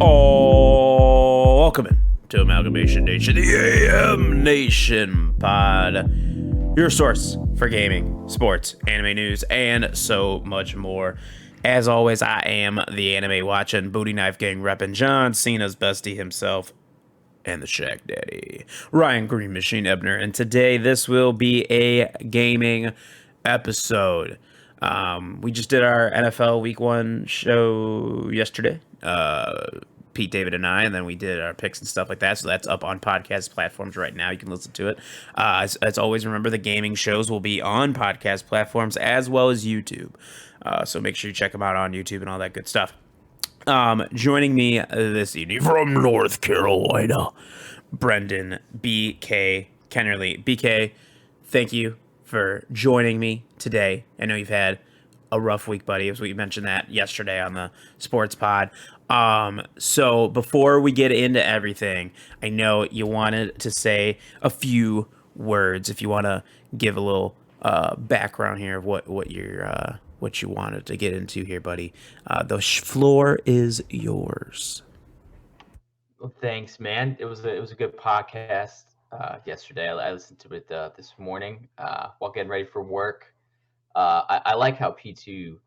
Oh, welcome in to Amalgamation Nation, the AMNATIONPod, your source for gaming, sports, anime news, and so much more. As always, I am the anime watching, booty knife gang repping John Cena's bestie himself, and the Shaq Daddy, Ryan Green Machine Ebner. And today, this will be a gaming episode. We just did our NFL Week 1 show yesterday. Pete, David, and I, and then we did our picks and stuff like that. So that's up on podcast platforms right now. You can listen to it. As always, remember the gaming shows will be on podcast platforms as well as YouTube. So make sure you check them out on YouTube and all that good stuff. Joining me this evening from North Carolina, Brendan BK Kennerly. BK, thank you for joining me today. I know you've had a rough week, buddy, as we mentioned that yesterday on the sports pod. So before we get into everything, I know you wanted to say a few words. If you want to give a little background here of what you wanted to get into here, buddy. The floor is yours. Well, thanks, man. It was a good podcast yesterday. I listened to it this morning while getting ready for work. I like how P2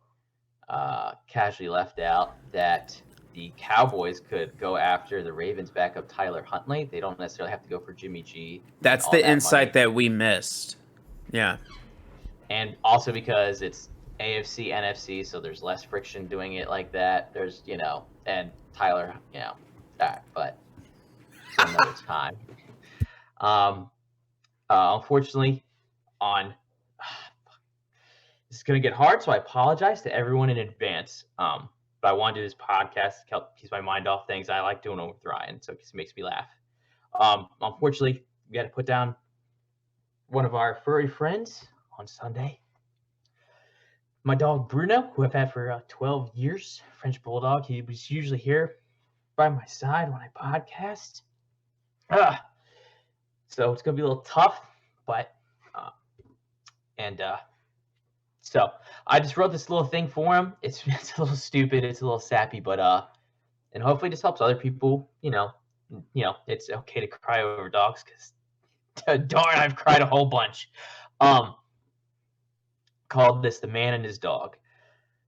casually left out that the Cowboys could go after the Ravens backup Tyler Huntley. They don't necessarily have to go for Jimmy G. That's the insight that we missed. Yeah. And also because it's AFC, NFC, so there's less friction doing it like that. There's, and Tyler, but another time. Unfortunately, this is going to get hard, so I apologize to everyone in advance. But I want to do this podcast to help keep my mind off things. I like doing it with Ryan, so it just makes me laugh. Unfortunately, we got to put down one of our furry friends on Sunday. My dog Bruno, who I've had for 12 years, French Bulldog. He was usually here by my side when I podcast. So it's going to be a little tough, but so I just wrote this little thing for him. It's a little stupid, it's a little sappy, but and hopefully this helps other people. It's okay to cry over dogs because darn, I've cried a whole bunch. Called this The Man and His Dog.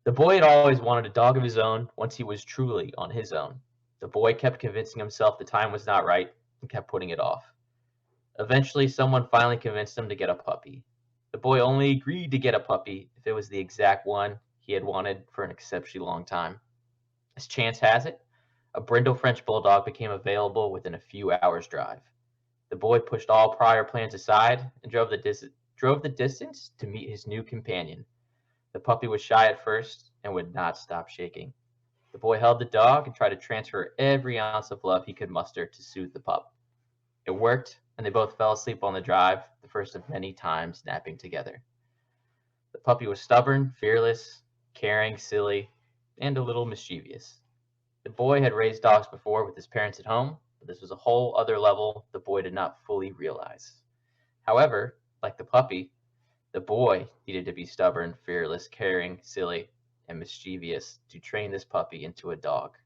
The boy had always wanted a dog of his own once he was truly on his own. The boy kept convincing himself the time was not right and kept putting it off. Eventually, someone finally convinced him to get a puppy. The boy only agreed to get a puppy if it was the exact one he had wanted for an exceptionally long time. As chance has it, a brindle French Bulldog became available within a few hours' drive. The boy pushed all prior plans aside and drove the distance to meet his new companion. The puppy was shy at first and would not stop shaking. The boy held the dog and tried to transfer every ounce of love he could muster to soothe the pup. It worked, and they both fell asleep on the drive, the first of many times napping together. The puppy was stubborn, fearless, caring, silly, and a little mischievous. The boy had raised dogs before with his parents at home, but this was a whole other level the boy did not fully realize. However, like the puppy, the boy needed to be stubborn, fearless, caring, silly, and mischievous to train this puppy into a dog.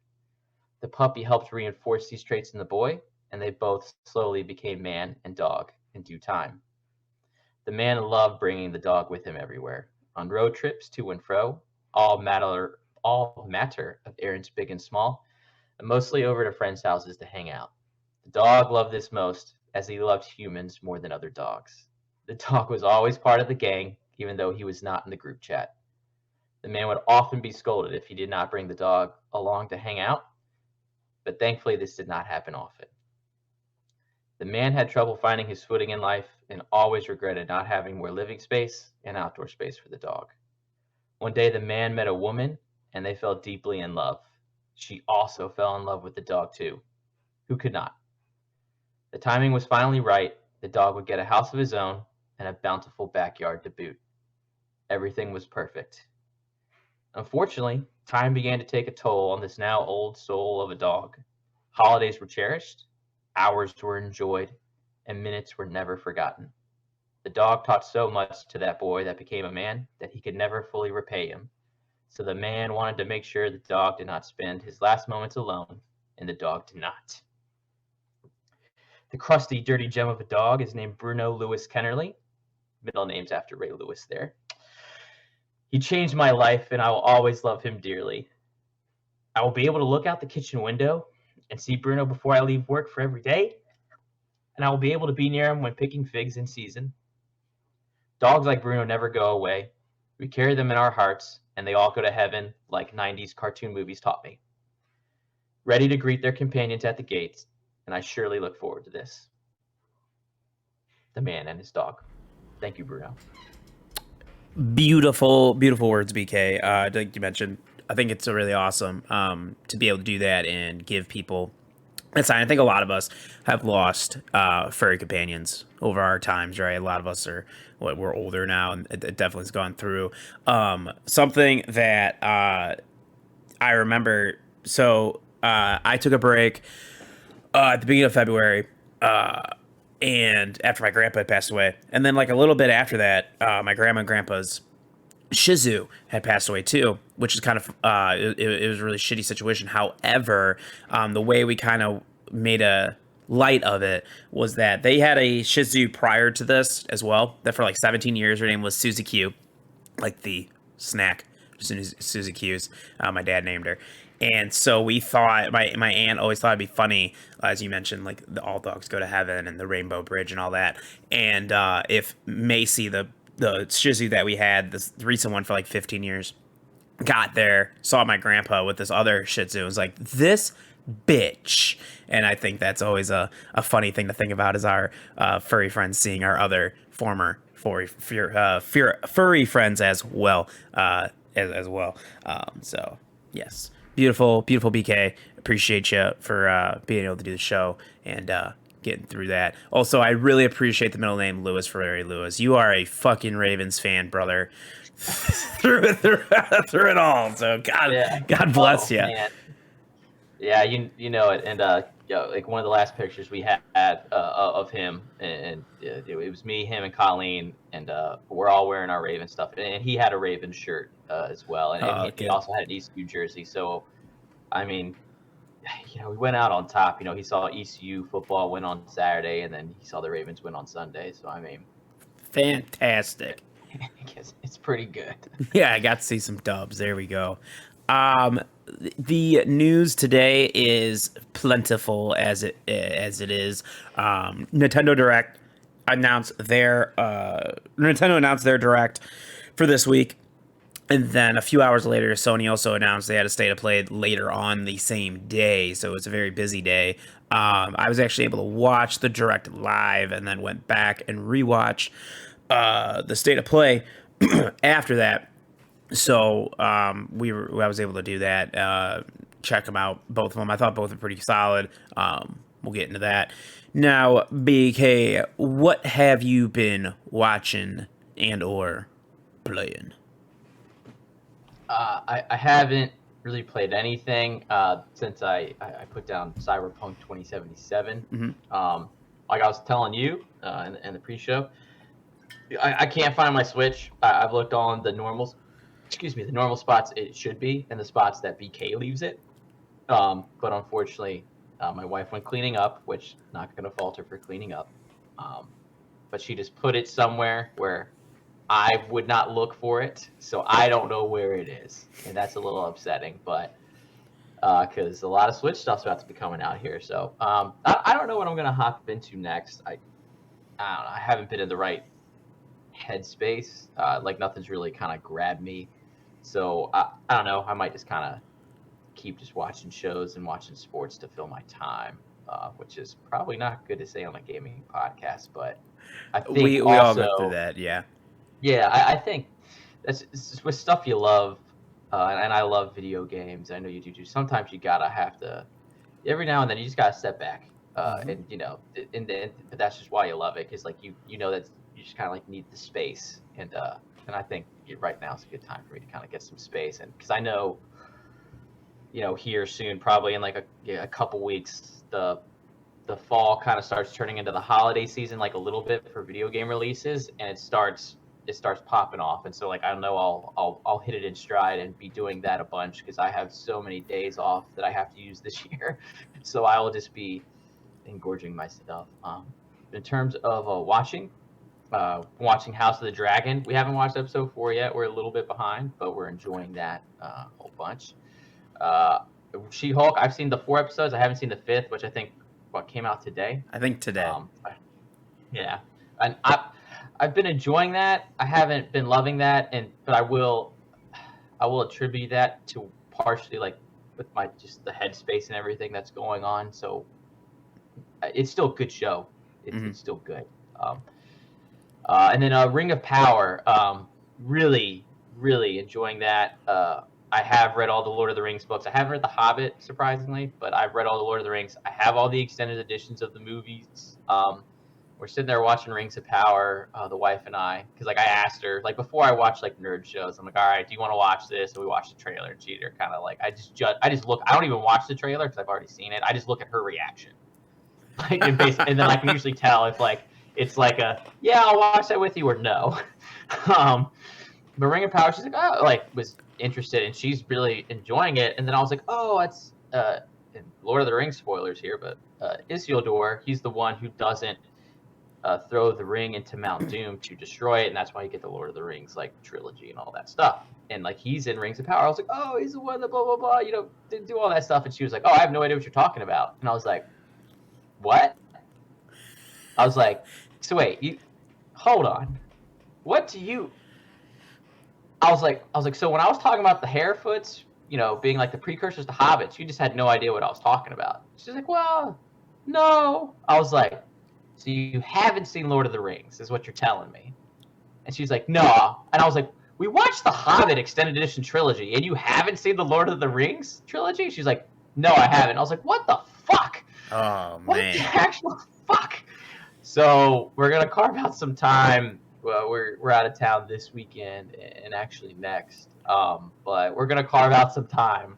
The puppy helped reinforce these traits in the boy, and they both slowly became man and dog in due time. The man loved bringing the dog with him everywhere, on road trips to and fro, all matter of errands big and small, and mostly over to friends' houses to hang out. The dog loved this most, as he loved humans more than other dogs. The dog was always part of the gang, even though he was not in the group chat. The man would often be scolded if he did not bring the dog along to hang out, but thankfully this did not happen often. The man had trouble finding his footing in life and always regretted not having more living space and outdoor space for the dog. One day the man met a woman and they fell deeply in love. She also fell in love with the dog too. Who could not? The timing was finally right. The dog would get a house of his own and a bountiful backyard to boot. Everything was perfect. Unfortunately, time began to take a toll on this now old soul of a dog. Holidays were cherished, hours were enjoyed, and minutes were never forgotten. The dog taught so much to that boy that became a man that he could never fully repay him. So the man wanted to make sure the dog did not spend his last moments alone and the dog did not. The crusty, dirty gem of a dog is named Bruno Lewis Kennerly. Middle name's after Ray Lewis there. He changed my life, and I will always love him dearly. I will be able to look out the kitchen window and see Bruno before I leave work for every day, and I will be able to be near him when picking figs in season. Dogs like Bruno never go away. We carry them in our hearts, and they all go to heaven like 90s cartoon movies taught me. Ready to greet their companions at the gates, and I surely look forward to this. The man and his dog. Thank you, Bruno. Beautiful, beautiful words, BK. Like you mentioned, I think it's really awesome to be able to do that and give people a sign. I think a lot of us have lost furry companions over our times, right? A lot of us we're older now, and it definitely has gone through. Something that I remember, so I took a break at the beginning of February, and after my grandpa had passed away, and then like a little bit after that, my grandma and grandpa's Shih Tzu had passed away too, which is kind of it was a really shitty situation. However, the way we kind of made a light of it was that they had a Shih Tzu prior to this as well. That for like 17 years, her name was Susie Q, like the snack, Susie Q's. My dad named her. And so we thought, my aunt always thought it'd be funny, as you mentioned, like all dogs go to heaven and the Rainbow Bridge and all that. And if Macy, the Shih Tzu that we had, the recent one for like 15 years, got there, saw my grandpa with this other Shih Tzu, was like, this bitch. And I think that's always a funny thing to think about, is our furry friends seeing our other former furry friends as well. As well. So, yes. Beautiful, beautiful BK. Appreciate you for being able to do the show and getting through that. Also, I really appreciate the middle name Lewis for Larry Lewis. You are a fucking Ravens fan, brother. through it all. So God bless you. Man. Yeah, you know it. And like one of the last pictures we had of him, and it was me, him, and Colleen, and we're all wearing our Raven stuff. And he had a Raven shirt as well, and he also had an ECU jersey. So, I mean, we went out on top. He saw ECU football win on Saturday, and then he saw the Ravens win on Sunday. So, I mean, fantastic. I guess it's pretty good. Yeah, I got to see some dubs. There we go. The news today is plentiful as it is. Nintendo Direct announced their Direct for this week, and then a few hours later, Sony also announced they had a state of play later on the same day. So it was a very busy day. I was actually able to watch the Direct live, and then went back and rewatch the state of play after that. So I was able to do that, check them out, both of them. I thought both were pretty solid. We'll get into that. Now, BK, what have you been watching and or playing? I haven't really played anything since I put down Cyberpunk 2077. Mm-hmm. Like I was telling you in the pre-show, I can't find my Switch. I've looked on the normal spots it should be, and the spots that BK leaves it. But unfortunately, my wife went cleaning up, which not going to fault her for cleaning up. But she just put it somewhere where I would not look for it, so I don't know where it is, and that's a little upsetting. But because a lot of Switch stuff's about to be coming out here, so I don't know what I'm going to hop into next. I don't know. I haven't been in the right headspace. Like nothing's really kind of grabbed me. So I don't know. I might just kind of keep just watching shows and watching sports to fill my time, which is probably not good to say on a gaming podcast. But I think we all go through that, yeah. Yeah, I think that's with stuff you love, and I love video games. I know you do too. Sometimes you have to. Every now and then you just gotta step back, and but that's just why you love it, because like you know that you just kind of like need the space, and I think right now is a good time for me to kind of get some space, and because I know, here soon, probably in like a couple weeks, the fall kind of starts turning into the holiday season, like a little bit for video game releases, and it starts it starts popping off. And so like I know I'll hit it in stride and be doing that a bunch because I have so many days off that I have to use this year. So I will just be engorging myself. In terms of watching House of the Dragon. We haven't watched episode 4 yet. We're a little bit behind, but we're enjoying that a whole bunch. She-Hulk, I've seen the 4 episodes. I haven't seen the 5th, which I think came out today. I think today. Yeah, and I've been enjoying that. I haven't been loving that, but I will attribute that to partially like with my just the headspace and everything that's going on. So it's still a good show. It's still good. And then Ring of Power, really, really enjoying that. I have read all the Lord of the Rings books. I haven't read The Hobbit, surprisingly, but I've read all the Lord of the Rings. I have all the extended editions of the movies. We're sitting there watching Rings of Power, the wife and I, because like I asked her, like before I watch like nerd shows, I'm like, all right, do you want to watch this? And we watched the trailer, and she's kind of like, I just look. I don't even watch the trailer because I've already seen it. I just look at her reaction, like and then I can usually tell if like it's like yeah, I'll watch that with you or no. But Ring of Power, she's like, oh, like was interested and she's really enjoying it. And then I was like, oh, it's Lord of the Rings spoilers here, but Isildur, he's the one who doesn't throw the ring into Mount Doom to destroy it, and that's why you get the Lord of the Rings like trilogy and all that stuff. And like he's in Rings of Power. I was like, oh, he's the one that blah blah blah, didn't do all that stuff. And she was like, oh, I have no idea what you're talking about. And I was like, what? I was like, so wait, hold on, what do you? I was like, so when I was talking about the Harefoots, being like the precursors to hobbits, you just had no idea what I was talking about. She's like, well, no. I was like, so you haven't seen Lord of the Rings, is what you're telling me? And she's like, no. And I was like, we watched the Hobbit extended edition trilogy, and you haven't seen the Lord of the Rings trilogy? She's like, no, I haven't. I was like, what the fuck? Oh, what man. What the actual fuck? So we're gonna carve out some time. Well, we're out of town this weekend and actually next. But we're gonna carve out some time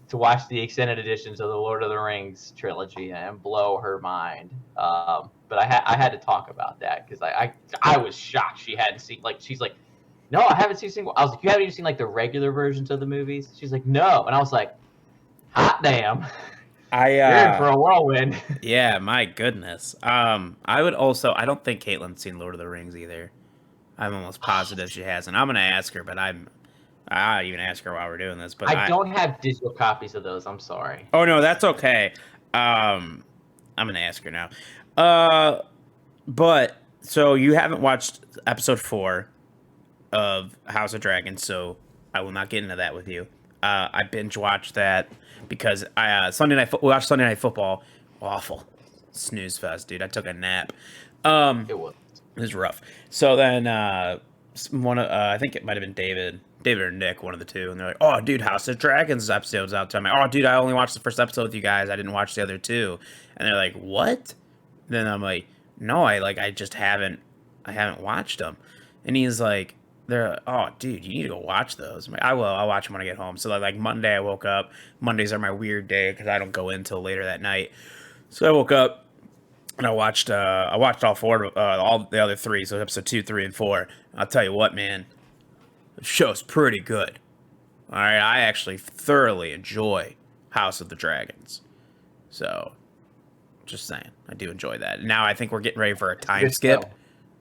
to watch the extended editions of the Lord of the Rings trilogy and blow her mind. But I had to talk about that because I was shocked she hadn't seen, like, she's like, no, I haven't seen a single. I was like, you haven't even seen like the regular versions of the movies? She's like, no. And I was like, hot damn. You're in for a whirlwind. Yeah, my goodness. I don't think Caitlin's seen Lord of the Rings either. I'm almost positive she hasn't. I'm gonna ask her, but I'll even ask her while we're doing this. But I don't have digital copies of those. I'm sorry. Oh no, that's okay. I'm gonna ask her now. But so you haven't watched episode 4 of House of Dragons, so I will not get into that with you. I binge watched that because I we watched Sunday Night Football. Awful snooze fest, dude. I took a nap. It was rough. So then I think it might have been David or Nick, one of the two, and they're like, "Oh, dude, House of Dragons episode's out." I'm like, "Oh, dude, I only watched the first episode with you guys. I didn't watch the other two." And they're like, "What?" Then I'm like, "No, I just haven't watched them." And he's like, "Oh, dude, you need to go watch those." I'm like, "I will. I'll watch them when I get home." So like Monday, I woke up. Mondays are my weird day because I don't go in till later that night. So I woke up. And I watched all 4, all the other 3, so episode 2, 3, and 4. I'll tell you what, man, the show's pretty good. All right, I actually thoroughly enjoy House of the Dragons. So, just saying, I do enjoy that. Now I think we're getting ready for a time skip,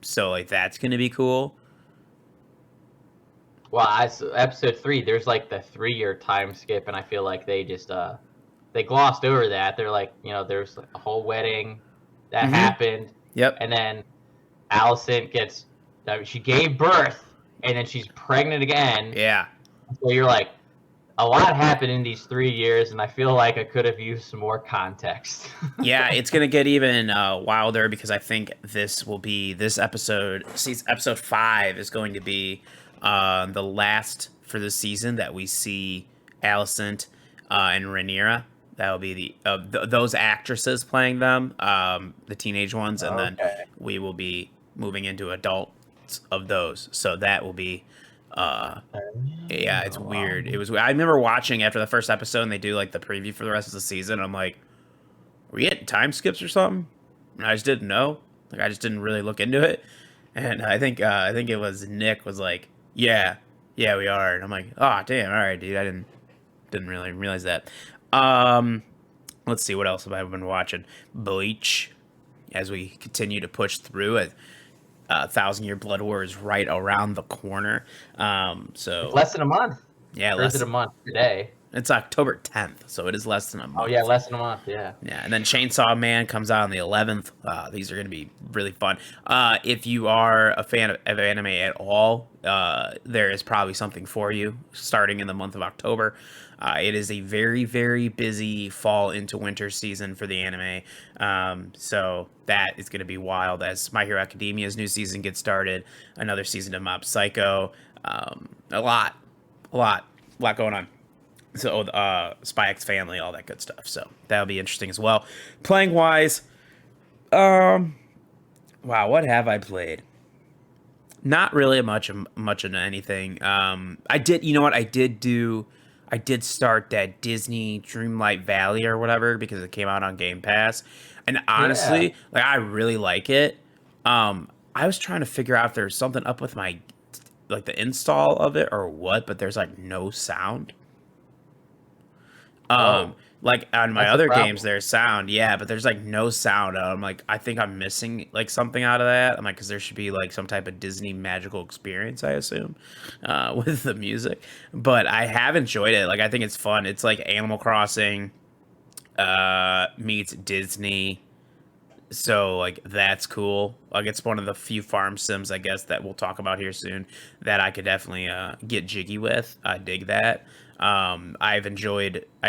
so like that's gonna be cool. Well, episode 3, there's like the 3-year time skip, and I feel like they just they glossed over that. They're like, there's a whole wedding that happened. Yep. And then Allison she gave birth, and then she's pregnant again. Yeah. So you're like, a lot happened in these 3 years, and I feel like I could have used some more context. Yeah, it's going to get even wilder because I think this episode, episode 5 is going to be the last for the season that we see Alicent and Rhaenyra. That'll be those actresses playing them, the teenage ones, and then we will be moving into adults of those. So that will be, yeah, it's weird. It was. I remember watching after the first episode, and they do like the preview for the rest of the season. I'm like, are we getting time skips or something? And I just didn't know. Like I just didn't really look into it. And I think it was Nick was like, yeah, yeah, we are. And I'm like, oh damn, all right, dude, I didn't really realize that. Um, let's see what else have I been watching. Bleach, as we continue to push through it. Thousand Year Blood War is right around the corner. It's So less than a month. yeah, Or is it less. a month today? It's October 10th, so it is less than a Oh yeah, month. less than a month. Yeah. Yeah, and then Chainsaw Man comes out on the 11th. These are going to be really fun. If you are a fan of anime at all, there is probably something for you starting in the month of October. It is a very, very busy fall into winter season for the anime. So that is going to be wild as My Hero Academia's new season gets started. Another season of Mob Psycho. A lot going on. So Spy X Family, all that good stuff. So that'll be interesting as well. Playing wise, wow, what have I played? Not really much of anything. I did, you know what? I did start that Disney Dreamlight Valley or whatever because it came out on Game Pass, and Yeah. honestly, like I really like it. I was trying to figure out if there's something up with my like the install of it or what, but there's like no sound. Oh, Like on my that's a other games, problem. there's sound, yeah, but there's like no sound. I'm like, I think I'm missing like something out of that. I'm like, because there should be like some type of Disney magical experience, I assume, with the music. But I have enjoyed it. Like, I think it's fun. It's like Animal Crossing meets Disney, so like that's cool. Like it's one of the few farm sims I guess that we'll talk about here soon that I could definitely get jiggy with. I dig that. I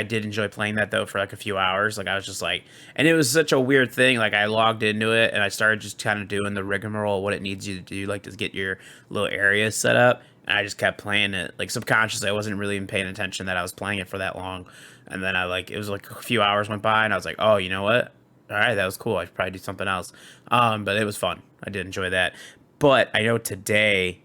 did enjoy playing that though for like a few hours. Like I was just like, and it was such a weird thing. Like I logged into it and I started just kind of doing the rigmarole, what it needs you to do, like to get your little area set up. And I just kept playing it like subconsciously. I wasn't really even paying attention that I was playing it for that long. And then I like, it was like a few hours went by and I was like, oh, you know what? All right, that was cool. I should probably do something else. But it was fun. I did enjoy that. But I know today,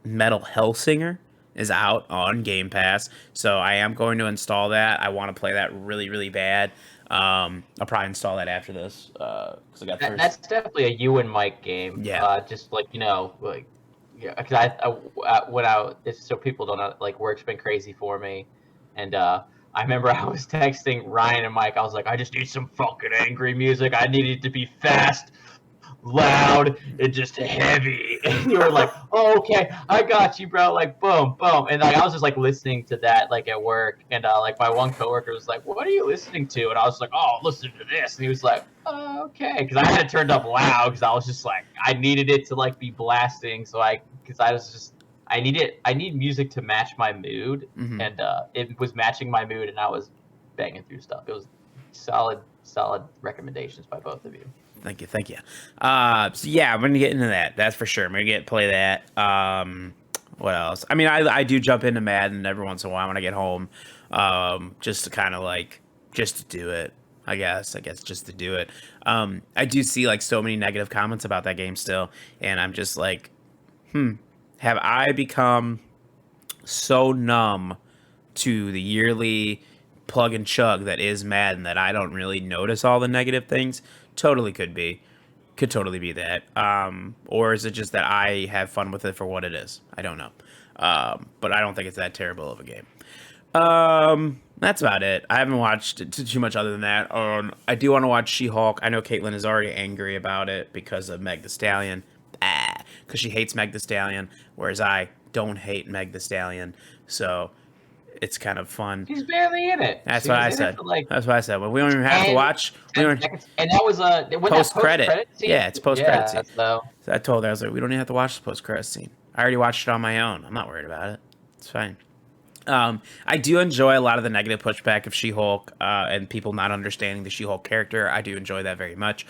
Metal Hellsinger is out on Game Pass, so I am going to install that. I want to play that really, really bad. I'll probably install that after this because I got That's first. definitely a you and Mike game. Yeah. Just like like yeah, because when it's, so people don't know, like work's been crazy for me, and I remember I was texting Ryan and Mike. I was like, I just need some fucking angry music. I need it to be fast, loud, and just heavy. And you were like, oh, okay, I got you, bro. Like, boom, boom. And like, I was just like listening to that, like at work. And like my one coworker was like, what are you listening to? And I was like, oh, listen to this. And he was like, oh, okay. Cause I had it turned up loud because I was just like, I needed it to like be blasting. Cause I was just, I need music to match my mood. Hmm. And it was matching my mood and I was banging through stuff. It was solid recommendations by both of you. Thank you, thank you. So yeah, I'm gonna get into that. That's for sure. I'm gonna get play that. What else? I mean, I do jump into Madden every once in a while when I get home, just to kind of like just to do it. I guess just to do it. I do see like so many negative comments about that game still, and I'm just like, have I become so numb to the yearly plug and chug that is Madden that I don't really notice all the negative things? Totally could be. Could totally be that. Or is it just that I have fun with it for what it is? I don't know. But I don't think it's that terrible of a game. That's about it. I haven't watched too much other than that. I do want to watch She-Hulk. I know Caitlin is already angry about it because of Meg the Stallion. Because she hates Meg the Stallion, whereas I don't hate Meg the Stallion. So it's kind of fun. She's barely in it. That's She what was I in it said. for like That's what I said. Well, we don't even have to 10, watch. We 10 don't seconds. And that was when that post post credit. credit scene. Yeah, it's post credit Yeah, scene. so So I told her I was like, we don't even have to watch the post credit scene. I already watched it on my own. I'm not worried about it. It's fine. I do enjoy a lot of the negative pushback of She-Hulk and people not understanding the She-Hulk character. I do enjoy that very much.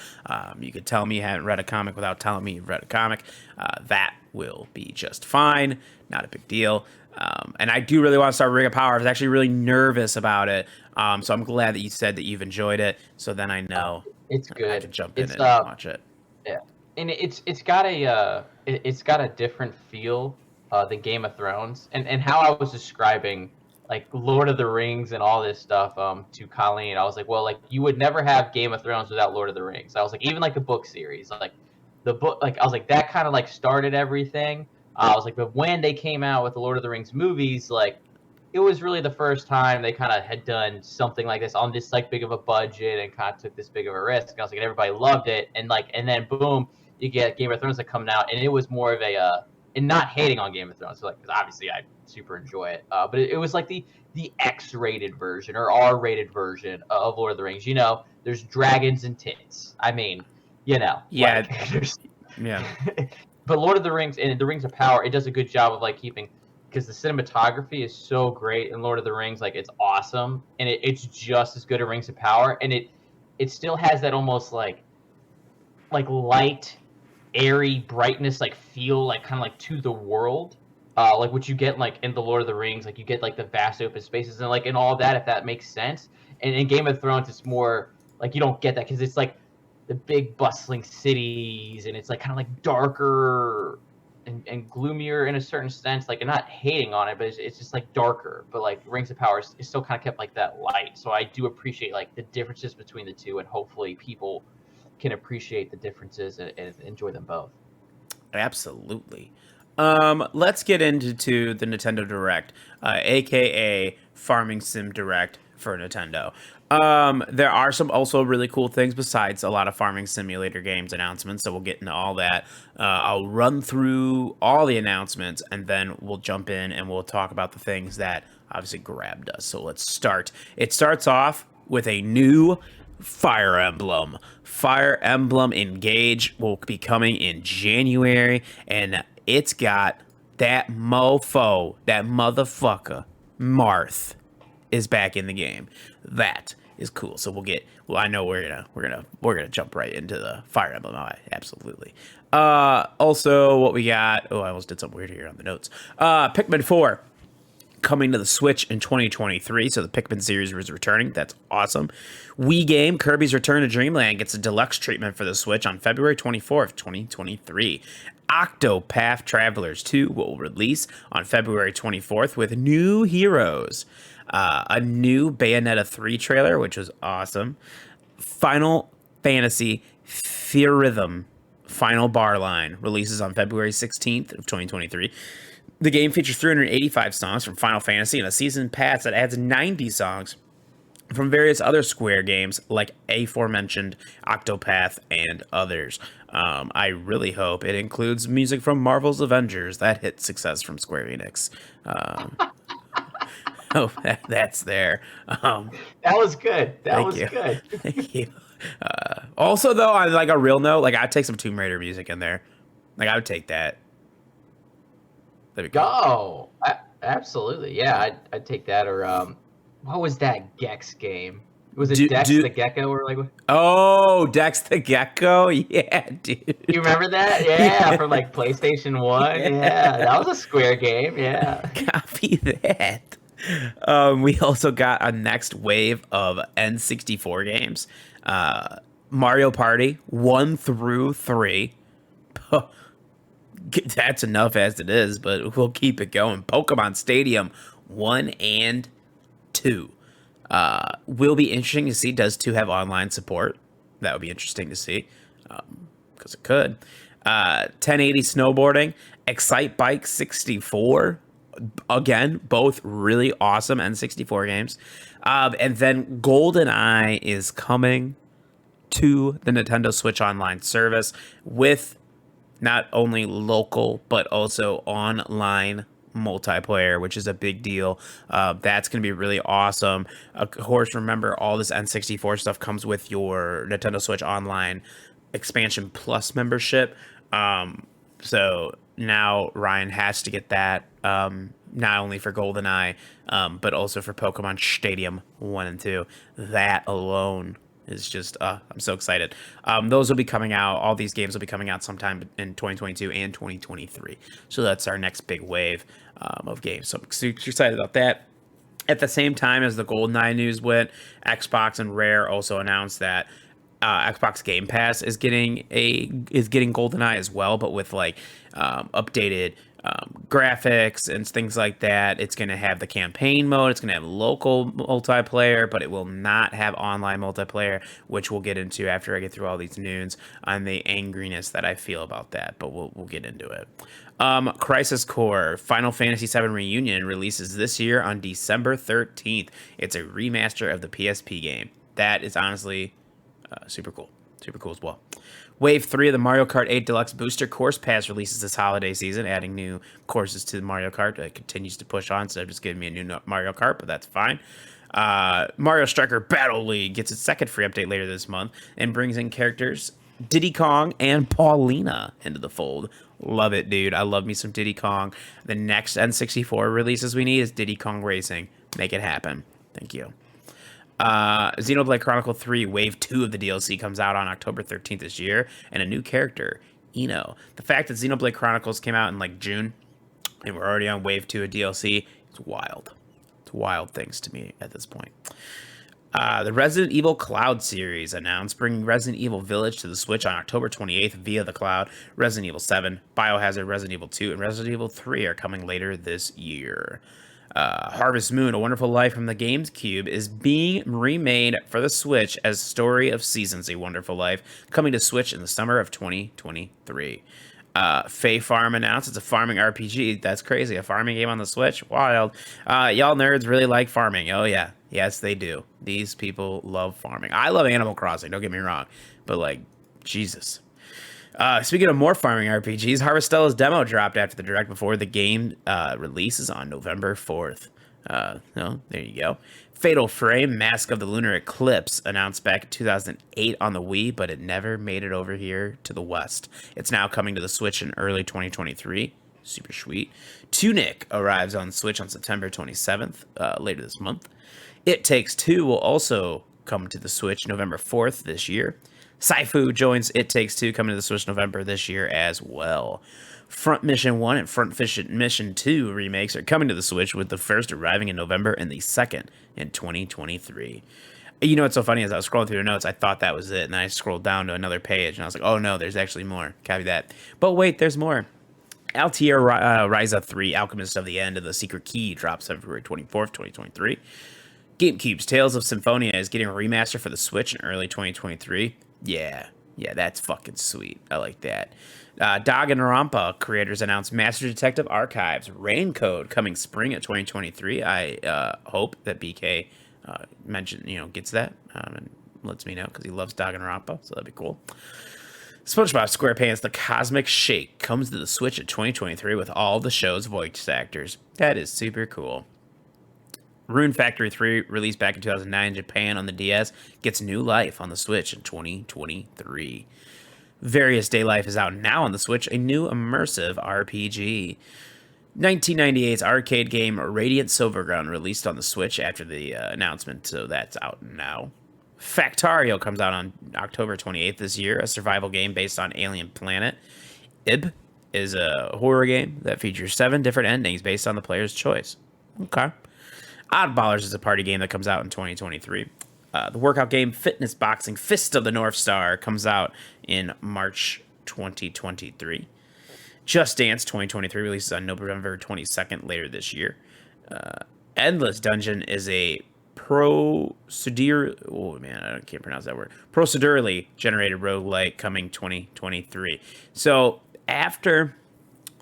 You could tell me you haven't read a comic without telling me you've read a comic. That will be just fine. Not a big deal. And I do really want to start Ring of Power. I was actually really nervous about it. So I'm glad that you said that you've enjoyed it. So then I know it's I good. can jump in It's and watch it. yeah, and it's got it's got a different feel than Game of Thrones, and how I was describing like Lord of the Rings and all this stuff to Colleen. I was like, well, like you would never have Game of Thrones without Lord of the Rings. I was like, even like the book series, like the book, like I was like that kind of like started everything. I was like, but when they came out with the Lord of the Rings movies, like it was really the first time they kind of had done something like this on this like big of a budget and kind of took this big of a risk. And I was like, and everybody loved it, and then boom, you get Game of Thrones that coming out, and it was more of a and not hating on Game of Thrones, so like because obviously I super enjoy it, but it was like the X-rated version or R-rated version of Lord of the Rings. You know, there's dragons and tits. I mean, you know, Yeah. like, there's, Yeah. but Lord of the Rings and the Rings of Power, it does a good job of like keeping, because the cinematography is so great in Lord of the Rings, like it's awesome, and it's just as good in Rings of Power, and it still has that almost like light, airy brightness, like feel like kind of like to the world, like what you get like in the Lord of the Rings, like you get like the vast open spaces and like in all of that, if that makes sense. And in Game of Thrones, it's more like you don't get that because it's like the big bustling cities, and it's like kind of like darker and gloomier in a certain sense. Like I'm not hating on it, but it's just like darker. But like Rings of Power is still kind of kept like that light. So I do appreciate like the differences between the two, and hopefully people can appreciate the differences and enjoy them both. Absolutely. Let's get into the Nintendo Direct, aka Farming Sim Direct for Nintendo. There are some also really cool things besides a lot of farming simulator games announcements, so we'll get into all that. I'll run through all the announcements, and then we'll jump in and we'll talk about the things that obviously grabbed us. So let's start. It starts off with a new Fire Emblem. Fire Emblem Engage will be coming in January, and it's got that mofo, that motherfucker, Marth, is back in the game. That is cool. So I know we're gonna jump right into the Fire Emblem. Absolutely. Also what we got. Oh, I almost did something weird here on the notes. Pikmin 4 coming to the Switch in 2023, so the Pikmin series is returning. That's awesome. Wii game Kirby's Return to Dreamland gets a deluxe treatment for the Switch on February 24th, 2023. Octopath Travelers 2 will release on February 24th with new heroes. A new Bayonetta 3 trailer, which was awesome. Final Fantasy Theorhythm Final Bar Line releases on February 16th of 2023. The game features 385 songs from Final Fantasy and a season pass that adds 90 songs from various other Square games like aforementioned Octopath and others. I really hope it includes music from Marvel's Avengers, that hit success from Square Enix. Oh, that's there. That was good. That was good. Thank you. Also, though, on like a real note, like I'd take some Tomb Raider music in there. Like I would take that. That'd be cool. Oh, absolutely. Yeah, I'd take that. Or what was that Gex game? Was it Dex the Gecko or like? Oh, Dex the Gecko. Yeah, dude. You remember that? Yeah, from like PlayStation 1. Yeah, that was a Square game. Yeah. Copy that. We also got a next wave of N64 games. Mario Party 1 through 3. That's enough as it is, but we'll keep it going. Pokemon Stadium 1 and 2. Will be interesting to see. Does 2 have online support? That would be interesting to see, because it could. 1080 Snowboarding, Excite Bike 64. Again, both really awesome N64 games. And then GoldenEye is coming to the Nintendo Switch Online service with not only local, but also online multiplayer, which is a big deal. That's going to be really awesome. Of course, remember, all this N64 stuff comes with your Nintendo Switch Online Expansion Plus membership. So now Ryan has to get that, not only for GoldenEye, but also for Pokemon Stadium 1 and 2. That alone is just, I'm so excited. Those will be coming out. All these games will be coming out sometime in 2022 and 2023. So that's our next big wave of games. So I'm super excited about that. At the same time as the GoldenEye news went, Xbox and Rare also announced that Xbox Game Pass is getting GoldenEye as well, but with like updated graphics and things like that. It's going to have the campaign mode. It's going to have local multiplayer, but it will not have online multiplayer, which we'll get into after I get through all these news on the angriness that I feel about that. But we'll get into it. Crisis Core Final Fantasy VII Reunion releases this year on December 13th. It's a remaster of the PSP game. That is honestly super cool. Super cool as well. Wave 3 of the Mario Kart 8 Deluxe Booster Course Pass releases this holiday season, adding new courses to the Mario Kart. It continues to push on, instead of just giving me a new Mario Kart, but that's fine. Mario Striker Battle League gets its second free update later this month and brings in characters Diddy Kong and Paulina into the fold. Love it, dude. I love me some Diddy Kong. The next N64 releases we need is Diddy Kong Racing. Make it happen. Thank you. Xenoblade Chronicle 3 Wave 2 of the DLC comes out on October 13th this year, and a new character, Ino. The fact that Xenoblade Chronicles came out in like June, and we're already on Wave 2 of DLC, it's wild. It's wild things to me at this point. The Resident Evil Cloud series announced, bringing Resident Evil Village to the Switch on October 28th via the cloud. Resident Evil 7, Biohazard, Resident Evil 2, and Resident Evil 3 are coming later this year. Harvest Moon, A Wonderful Life from the GameCube is being remade for the Switch as Story of Seasons, A Wonderful Life, coming to Switch in the summer of 2023. Fae Farm announced it's a farming RPG. That's crazy. A farming game on the Switch? Wild. Y'all nerds really like farming. Oh, yeah. Yes, they do. These people love farming. I love Animal Crossing, don't get me wrong. But, like, Jesus. Speaking of more farming RPGs, Harvestella's demo dropped after the direct before the game releases on November 4th. There you go. Fatal Frame, Mask of the Lunar Eclipse, announced back in 2008 on the Wii, but it never made it over here to the West. It's now coming to the Switch in early 2023. Super sweet. Tunic arrives on Switch on September 27th, later this month. It Takes Two will also come to the Switch November 4th this year. Saifu joins It Takes Two, coming to the Switch November this year as well. Front Mission 1 and Front Mission 2 remakes are coming to the Switch, with the first arriving in November and the second in 2023. You know what's so funny? As I was scrolling through the notes, I thought that was it, and then I scrolled down to another page, and I was like, oh no, there's actually more. Copy that. But wait, there's more. Altair Ryza 3, Alchemist of the End of the Secret Key drops February 24th, 2023. GameCube's Tales of Symphonia is getting a remaster for the Switch in early 2023. Yeah, that's fucking sweet. I like that. Danganronpa creators announced Master Detective Archives Rain Code coming spring of 2023. I hope that BK gets that and lets me know, because he loves Danganronpa, so that'd be cool. SpongeBob SquarePants The Cosmic Shake comes to the Switch in 2023 with all the show's voice actors. That is super cool. Rune Factory 3, released back in 2009 in Japan on the DS, gets new life on the Switch in 2023. Various Day Life is out now on the Switch, a new immersive RPG. 1998's arcade game Radiant Silverground released on the Switch after the announcement, so that's out now. Factario comes out on October 28th this year, a survival game based on Alien Planet. Ib is a horror game that features 7 different endings based on the player's choice. Okay. Oddballers is a party game that comes out in 2023. The workout game Fitness Boxing Fist of the North Star comes out in March 2023. Just Dance 2023 releases on November 22nd later this year. Endless Dungeon is a procedurally generated roguelike coming 2023. So after,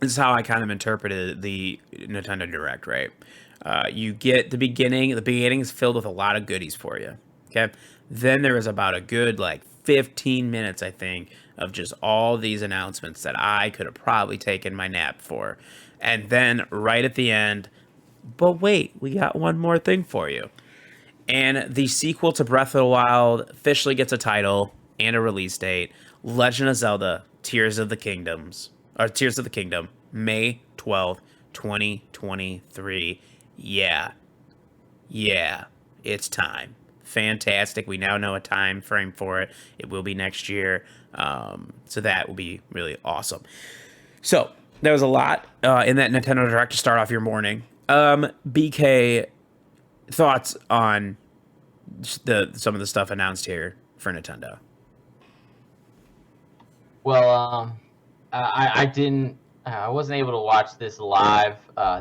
this is how I kind of interpreted the Nintendo Direct, right? You get the beginning. The beginning is filled with a lot of goodies for you. Okay. Then there is about a good 15 minutes, I think, of just all these announcements that I could have probably taken my nap for. And then right at the end, but wait, we got one more thing for you. And the sequel to Breath of the Wild officially gets a title and a release date. Legend of Zelda: Tears of the Kingdom, May 12th, 2023. Yeah, it's time. Fantastic. We now know a time frame for it. It will be next year. So that will be really awesome. So there was a lot in that Nintendo Direct to start off your morning. BK, thoughts on some of the stuff announced here for Nintendo? Well, I didn't I wasn't able to watch this live,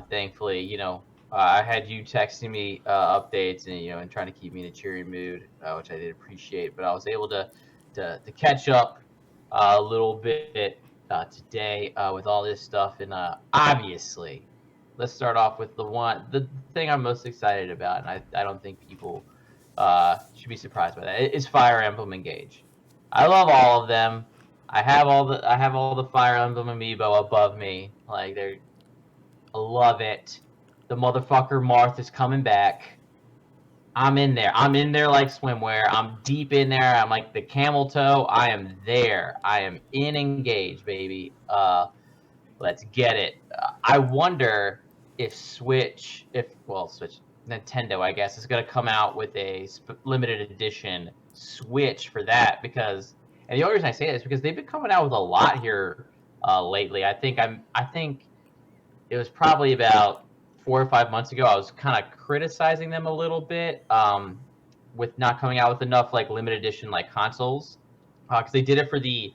thankfully. I had you texting me updates and trying to keep me in a cheery mood, which I did appreciate. But I was able to catch up a little bit today with all this stuff. And obviously, let's start off with the thing I'm most excited about, and I don't think people should be surprised by that. It's Fire Emblem Engage. I love all of them. I have all the Fire Emblem amiibo above me. Like I love it. The motherfucker Marth is coming back. I'm in there. I'm in there like swimwear. I'm deep in there. I'm like the camel toe. I am there. I am in Engage, baby. Let's get it. I wonder if Nintendo, I guess, is going to come out with a limited edition Switch for that, because, and the only reason I say that is because they've been coming out with a lot here lately. I think it was probably about 4 or 5 months ago, I was kind of criticizing them a little bit with not coming out with enough like limited edition like consoles, because they did it for the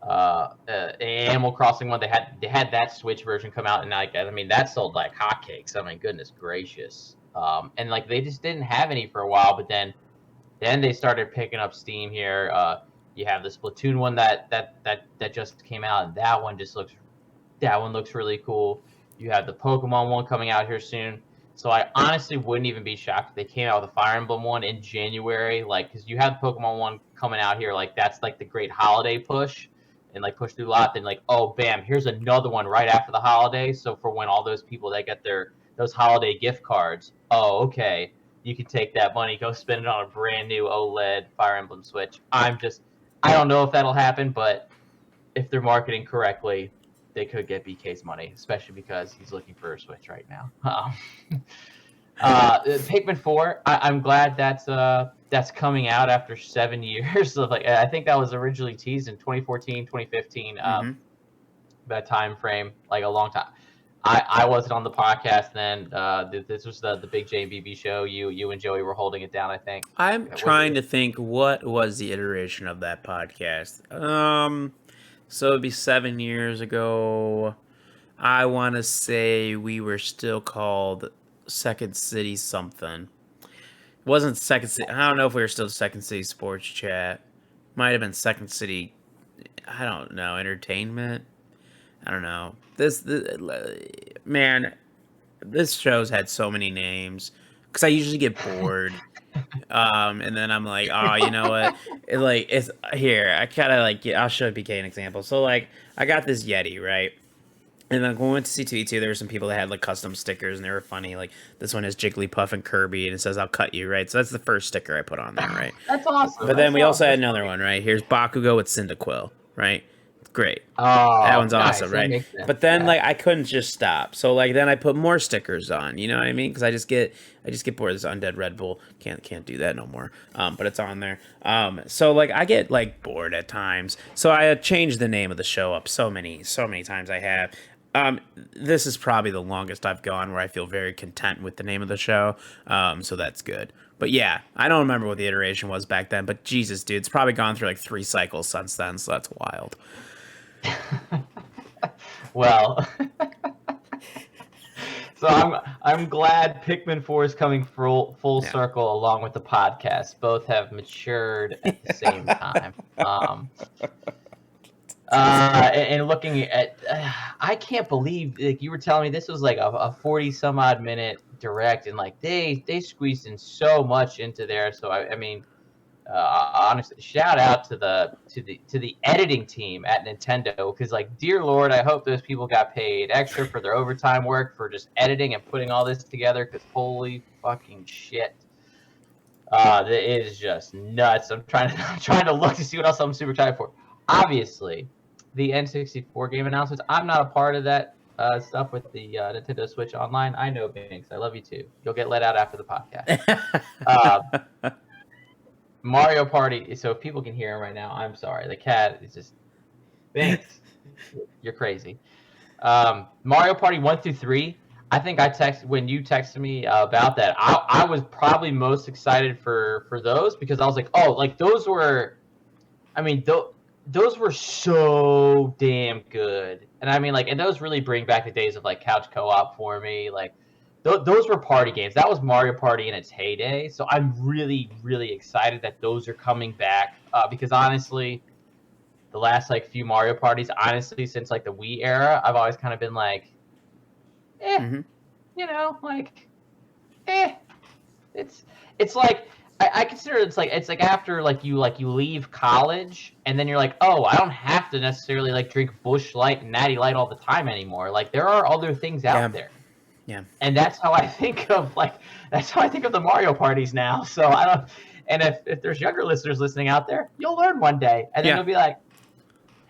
Animal Crossing one. They had that Switch version come out, and like, I mean, that sold like hotcakes. I mean, goodness gracious. And like they just didn't have any for a while, but then they started picking up steam here. You have the Splatoon one that just came out, and that one looks really cool. You have the Pokemon one coming out here soon. So I honestly wouldn't even be shocked if they came out with a Fire Emblem one in January, like, because you have the Pokemon one coming out here, like that's like the great holiday push, and like push through a lot. Then like, oh bam, here's another one right after the holidays. So for when all those people that get those holiday gift cards, oh okay, you can take that money, go spend it on a brand new OLED Fire Emblem Switch. I don't know if that'll happen, but if they're marketing correctly, they could get BK's money, especially because he's looking for a Switch right now. Pikmin 4, I'm glad that's coming out after 7 years. Of, like, I think that was originally teased in 2014, 2015, that time frame, like a long time. I wasn't on the podcast then. This was the Big J and BB show. You and Joey were holding it down, I think. I'm trying to think what was the iteration of that podcast. So it'd be 7 years ago. I want to say we were still called Second City something. It wasn't Second City. I don't know if we were still Second City Sports Chat. Might have been Second City. I don't know. Entertainment. I don't know. This show's had so many names because I usually get bored. And then I'm like, oh, you know what? It's here. I kind of like, I'll show BK an example. So like, I got this Yeti, right? And then when we went to C2E2, there were some people that had like custom stickers, and they were funny. Like this one has Jigglypuff and Kirby, and it says "I'll cut you," right? So that's the first sticker I put on there, right? That's awesome. But then we also had another one, right? Here's Bakugo with Cyndaquil, right? Great. Oh, that one's nice. awesome, right? But then like I couldn't just stop. So like then I put more stickers on, you know what I mean? Because I just get bored of this Undead Red Bull. Can't do that no more. But it's on there. So like I get like bored at times. So I changed the name of the show up so many times I have. This is probably the longest I've gone where I feel very content with the name of the show. So that's good. But yeah, I don't remember what the iteration was back then, but Jesus, dude, it's probably gone through like 3 cycles since then, so that's wild. Well, so I'm glad Pikmin 4 is coming full circle along with the podcast. Both have matured at the same time. And looking at, I can't believe, like, you were telling me this was like a 40 some odd minute direct, and like they squeezed in so much into there. So I mean, honestly, shout out to the editing team at Nintendo, because like, dear Lord, I hope those people got paid extra for their overtime work for just editing and putting all this together, because holy fucking shit. It is just nuts. I'm trying to look to see what else I'm super excited for. Obviously, the N64 game announcements. I'm not a part of that stuff with the Nintendo Switch Online. I know, Binks. I love you too. You'll get let out after the podcast. Mario Party. So if people can hear him right now, I'm sorry. The cat is just, Binks, you're crazy. Mario Party 1 through 3. I think when you texted me about that, I was probably most excited for those, because I was like, oh, like those were, I mean, those were so damn good. And I mean, like, and those really bring back the days of like couch co-op for me. Like, those were party games. That was Mario Party in its heyday. So I'm really, really excited that those are coming back. Because honestly, the last like few Mario parties, honestly, since like the Wii era, I've always kind of been like, you know, like, it's like I consider it's like after like you leave college and then you're like, oh, I don't have to necessarily like drink Busch Light and Natty Light all the time anymore. Like there are other things out there. Yeah. And that's how I think of the Mario parties now. So I don't. And if there's younger listeners listening out there, you'll learn one day, and then you'll be like,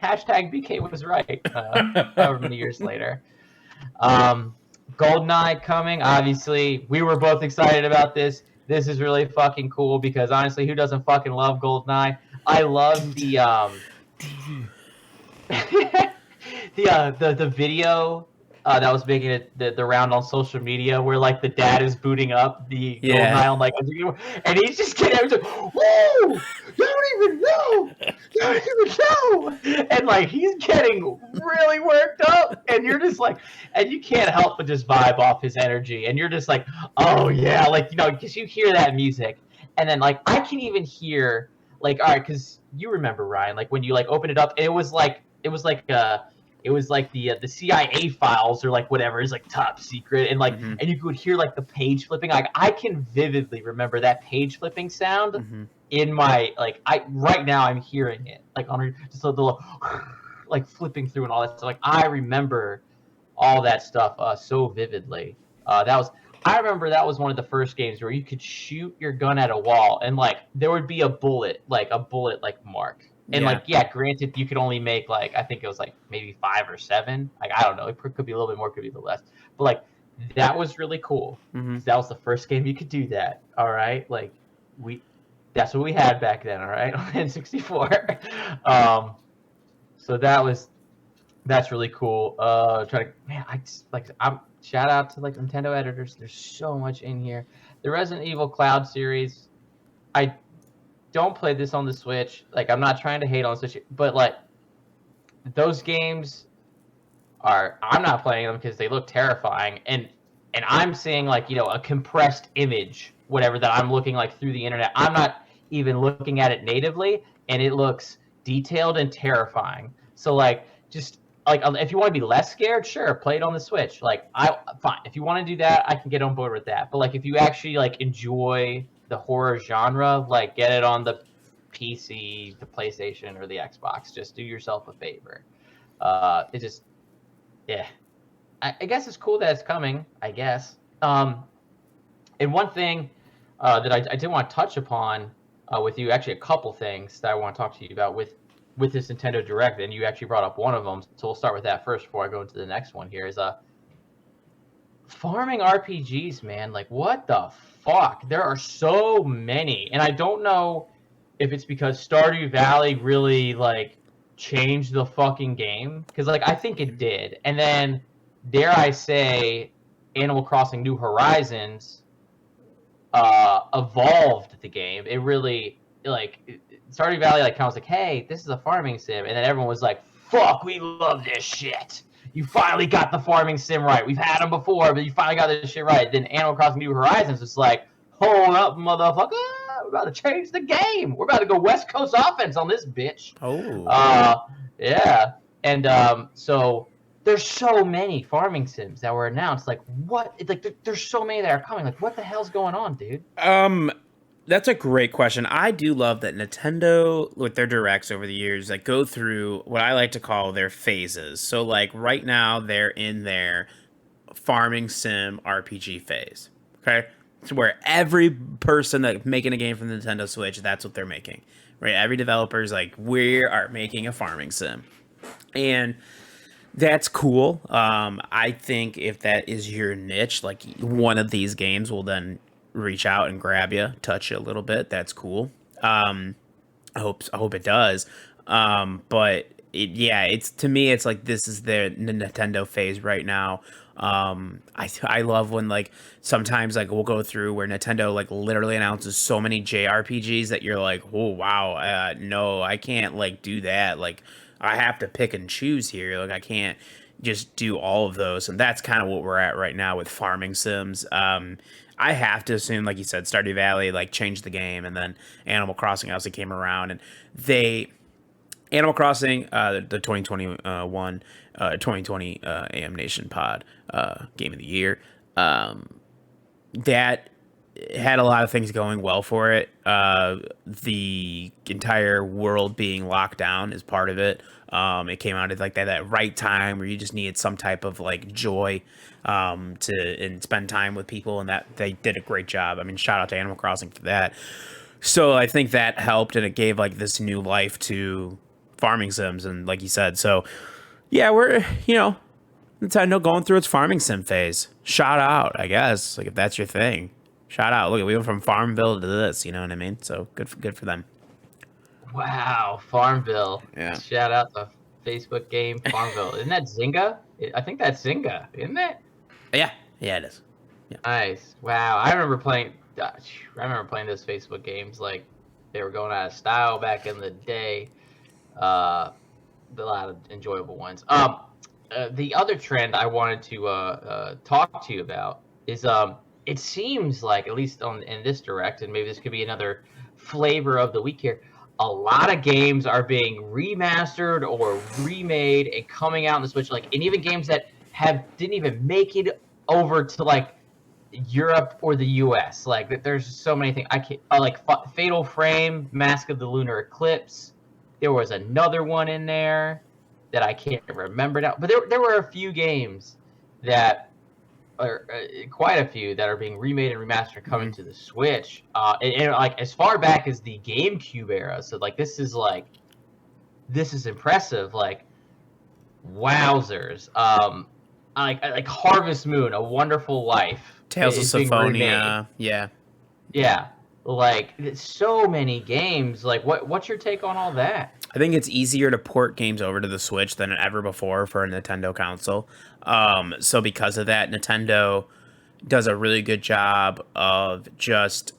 hashtag BK was right. However many years later. GoldenEye coming. Obviously, we were both excited about this. This is really fucking cool because honestly, who doesn't fucking love GoldenEye? I love the the video that was making it the round on social media where like the dad is booting up the GoldenEye on like, and he's just getting like, whoa, you don't even know, and like he's getting really worked up, and you're just like, and you can't help but just vibe off his energy, and you're just like, oh yeah, like because you hear that music, and then like I can even hear like, all right, because you remember Ryan, like when you like open it up, it was like the CIA files or like whatever is like top secret, and like and you could hear like the page flipping. Like I can vividly remember that page flipping sound in my right now I'm hearing it like on just a little like flipping through and all that stuff. Like I remember all that stuff so vividly. I remember that was one of the first games where you could shoot your gun at a wall and like there would be a bullet mark. And granted, you could only make like I think it was like maybe 5 or 7. Like I don't know, it could be a little bit more, could be a little less. But like that was really cool. That was the first game you could do that. All right, like that's what we had back then. All right, on N64. So that's really cool. I'm shout out to like Nintendo editors. There's so much in here. The Resident Evil Cloud series. I don't play this on the Switch. Like, I'm not trying to hate on the Switch, but like those games I'm not playing them because they look terrifying, and I'm seeing like a compressed image, whatever, that I'm looking like through the internet. I'm not even looking at it natively, and it looks detailed and terrifying. So like, just like if you want to be less scared, sure, play it on the Switch. Like fine. If you want to do that, I can get on board with that. But like if you actually like enjoy the horror genre, like get it on the PC, the PlayStation, or the Xbox. Just do yourself a favor. I guess it's cool that it's coming, I guess. And one thing that I did want to touch upon with you, actually a couple things that I want to talk to you about with this Nintendo Direct, and you actually brought up one of them, so we'll start with that first before I go into the next one here, is farming RPGs, man. Like, what the fuck? There are so many, and I don't know if it's because Stardew Valley really like changed the fucking game, because like I think it did, and then dare I say Animal Crossing New Horizons evolved the game. It really Stardew Valley like kind of was like, hey, this is a farming sim, and then everyone was like, fuck, we love this shit. You finally got the farming sim right. We've had them before, but you finally got this shit right. Then Animal Crossing New Horizons was like, hold up, motherfucker. We're about to change the game. We're about to go West Coast offense on this bitch. Oh. Yeah. And so there's so many farming sims that were announced. Like, what? Like, there's so many that are coming. Like, what the hell's going on, dude? That's a great question. I do love that Nintendo, with their directs over the years, like go through what I like to call their phases. So like right now they're in their farming sim RPG phase. Okay? So where every person that's making a game for the Nintendo Switch, that's what they're making. Right? Every developer is like, we are making a farming sim. And that's cool. I think if that is your niche, like one of these games will then reach out and grab you, touch you a little bit. That's cool. I hope it does. But it's to me, it's like this is the Nintendo phase right now. I love when like sometimes like we'll go through where Nintendo like literally announces so many JRPGs that you're like, oh wow, no, I can't like do that. Like I have to pick and choose here. Like I can't just do all of those, and that's kind of what we're at right now with farming sims. I have to assume, like you said, Stardew Valley like changed the game, and then Animal Crossing obviously came around, and they Animal Crossing, the 2021, 2020 AM Nation Pod Game of the Year. That had a lot of things going well for it. The entire world being locked down is part of it. It came out at like that right time where you just needed some type of like joy to and spend time with people, and that they did a great job. I mean, shout out to Animal Crossing for that. So I think that helped, and it gave like this new life to farming sims, and like you said, so yeah, we're Nintendo going through its farming sim phase. Shout out, I guess, like if that's your thing. Shout out. Look, we went from Farmville to this. You know what I mean? So good for them. Wow, Farmville. Yeah. Shout out to Facebook game Farmville. Isn't that Zynga? I think that's Zynga, isn't it? Yeah, yeah, it is. Yeah. Nice. Wow, I remember playing. I remember playing those Facebook games like they were going out of style back in the day. A lot of enjoyable ones. The other trend I wanted to talk to you about is it seems like, at least in this direct, and maybe this could be another flavor of the week here, a lot of games are being remastered or remade and coming out on the Switch, and even games that didn't even make it over to like Europe or the US. Like there's so many things I can't like Fatal Frame, Mask of the Lunar Eclipse. There was another one in there that I can't remember now, but there were a few games that are quite a few that are being remade and remastered coming to the Switch. And like as far back as the GameCube era. So like this is impressive. Like wowzers. Like Harvest Moon, A Wonderful Life. Tales of Symphonia. Yeah. Yeah. Like so many games. Like what's your take on all that? I think it's easier to port games over to the Switch than ever before for a Nintendo console. So because of that, Nintendo does a really good job of just,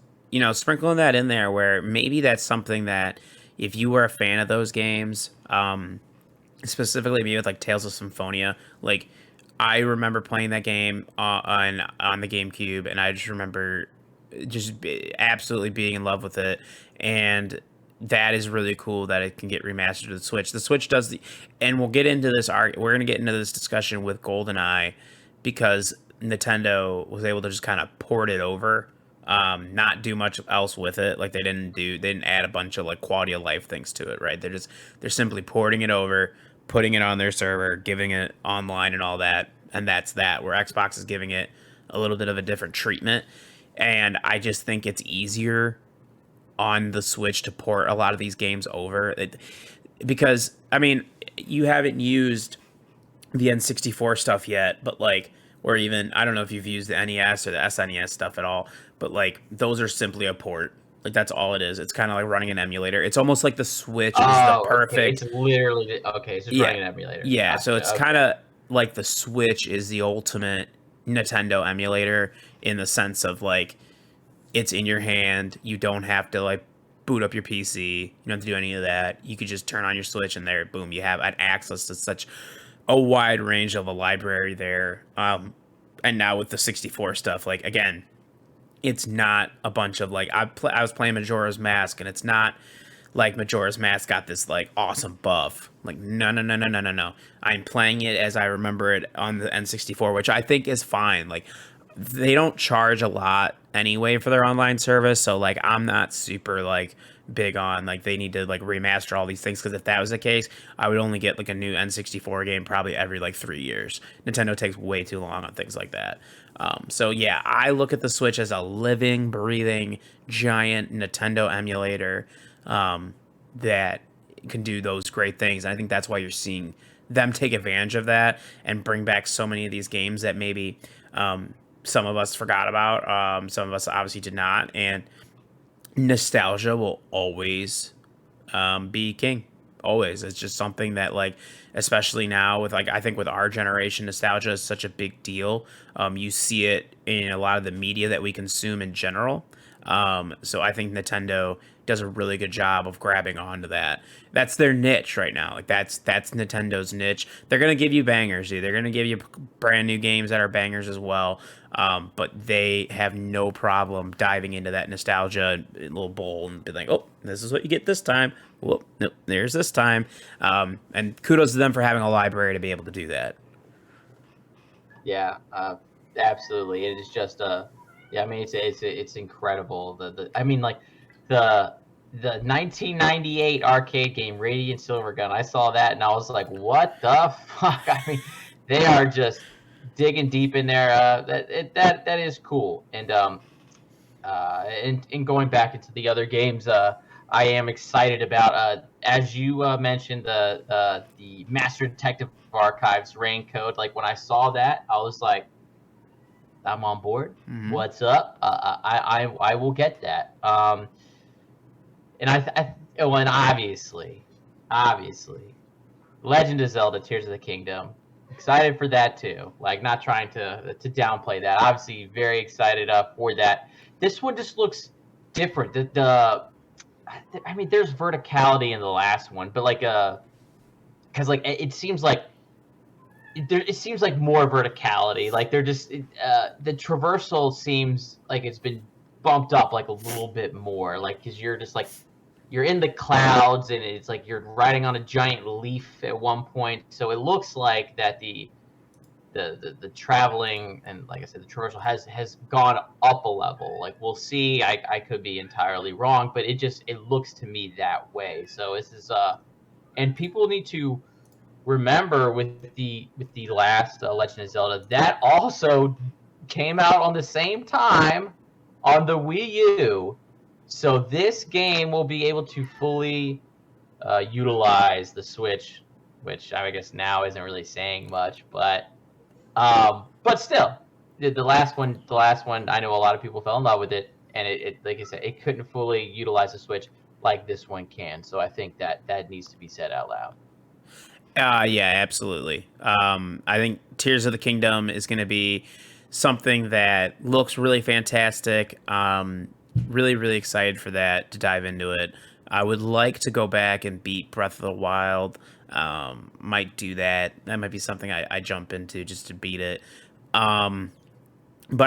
sprinkling that in there where maybe that's something that if you were a fan of those games, specifically maybe with like Tales of Symphonia, like I remember playing that game on the GameCube, and I just remember just absolutely being in love with it. And that is really cool that it can get remastered to the Switch. The Switch does and we'll get into this. We're going to get into this discussion with GoldenEye because Nintendo was able to just kind of port it over, not do much else with it. Like they didn't add a bunch of like quality of life things to it, right? They're simply porting it over, putting it on their server, giving it online and all that, and that's that. Where Xbox is giving it a little bit of a different treatment, and I just think it's easier on the Switch to port a lot of these games over because I mean you haven't used the N64 stuff yet, but like, or even I don't know if you've used the NES or the SNES stuff at all, but like those are simply a port. Like that's all it is. It's kind of like running an emulator. It's almost like the Switch is the perfect. Okay. It's literally okay. It's just running an emulator. Yeah, Gotcha. so it's kind of like the Switch is the ultimate Nintendo emulator in the sense of like it's in your hand. You don't have to like boot up your PC. You don't have to do any of that. You could just turn on your Switch and there, boom, you have access to such a wide range of a library there. And now with the 64 stuff, like again, it's not a bunch of like I was playing Majora's Mask, and it's not like Majora's Mask got this like awesome buff. Like no. I'm playing it as I remember it on the N64, which I think is fine. Like they don't charge a lot anyway for their online service, so like I'm not super like big on like they need to like remaster all these things, because if that was the case, I would only get like a new N64 game probably every like 3 years. Nintendo takes way too long on things like that. So yeah, I look at the Switch as a living, breathing, giant Nintendo emulator that can do those great things. And I think that's why you're seeing them take advantage of that and bring back so many of these games that maybe some of us forgot about. Some of us obviously did not. And nostalgia will always be king. always. It's just something that, like, especially now with, like, I think with our generation, nostalgia is such a big deal. You see it in a lot of the media that we consume in general. So I think Nintendo does a really good job of grabbing onto that. That's their niche right now. Like, that's Nintendo's niche. They're gonna give you bangers, dude. They're gonna give you brand new games that are bangers as well. But they have no problem diving into that nostalgia little bowl and be like, oh, this is what you get this time. Whoop, nope, there's this time. And kudos to them for having a library to be able to do that. Yeah, absolutely. It is just yeah. I mean, it's incredible. I mean, like the 1998 arcade game Radiant Silvergun. I saw that and I was like, what the fuck? I mean, they are just digging deep in there. That is cool. And going back into the other games, I am excited about, as you mentioned, the Master Detective Archives rain code. Like when I saw that, I was like, I'm on board. Mm-hmm. What's up? I will get that. And and obviously, Legend of Zelda: Tears of the Kingdom. Excited for that too. Like, not trying to downplay that. Obviously, very excited for that. This one just looks different. I mean, there's verticality in the last one, but like, because like it seems like more verticality. Like they're just the traversal seems like it's been bumped up like a little bit more. Like, because you're just like you're in the clouds and it's like you're riding on a giant leaf at one point. So it looks like that the traveling and, like I said, the traversal has gone up a level. Like, we'll see. I could be entirely wrong, but it looks to me that way. So this is and people need to remember with the last Legend of Zelda, that also came out on the same time on the Wii U. So this game will be able to fully utilize the Switch, which I guess now isn't really saying much, but still, the last one, I know a lot of people fell in love with it, and it like I said, it couldn't fully utilize the Switch like this one can. So I think that needs to be said out loud. Yeah, absolutely. I think Tears of the Kingdom is going to be something that looks really fantastic. Really, really excited for that, to dive into it. I would like to go back and beat Breath of the Wild. Might do that. That might be something I jump into just to beat it. But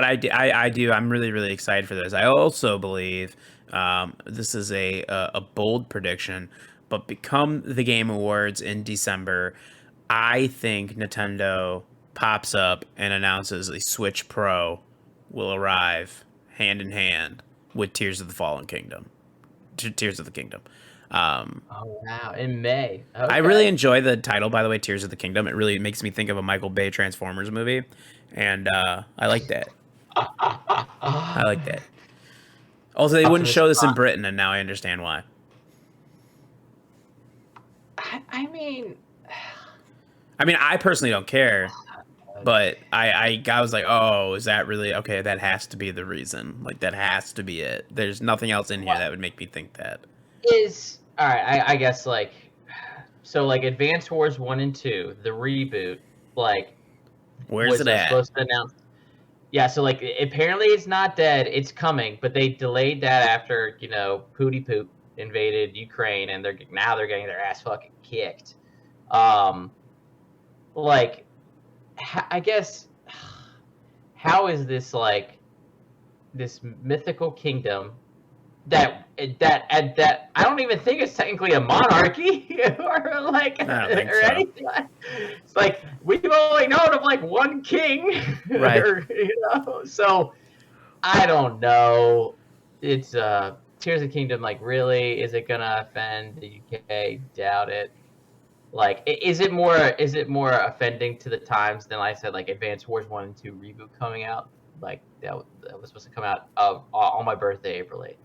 I do. I'm really, really excited for this. I also believe this is a bold prediction, but become the Game Awards in December, I think Nintendo pops up and announces a Switch Pro will arrive hand in hand with Tears of the Fallen Kingdom. Tears of the Kingdom. Oh wow! In May. Okay. I really enjoy the title, by the way, Tears of the Kingdom. It really makes me think of a Michael Bay Transformers movie, and I like that. I like that. Also, they wouldn't show this in Britain, and now I understand why. I mean, I personally don't care, but I was like, oh, is that really okay? That has to be the reason. Like, that has to be it. There's nothing else in here that would make me think that. Is all right. I guess, like, so like Advance Wars 1 and 2, the reboot, like, where's it at? Supposed to announce. Yeah, so like apparently it's not dead. It's coming, but they delayed that after Pooty Poop invaded Ukraine, and they're getting their ass fucking kicked. Like, I guess, how is this like this mythical kingdom that I don't even think it's technically a monarchy or like or so. anything. It's like we've only known of like one king, right? So I don't know. It's Tears of the Kingdom. Like, really, is it gonna offend the UK? Doubt it. Like, is it more offending to the times than, like I said, like Advance Wars 1 and 2 reboot coming out? Like that was supposed to come out on my birthday, April 8th.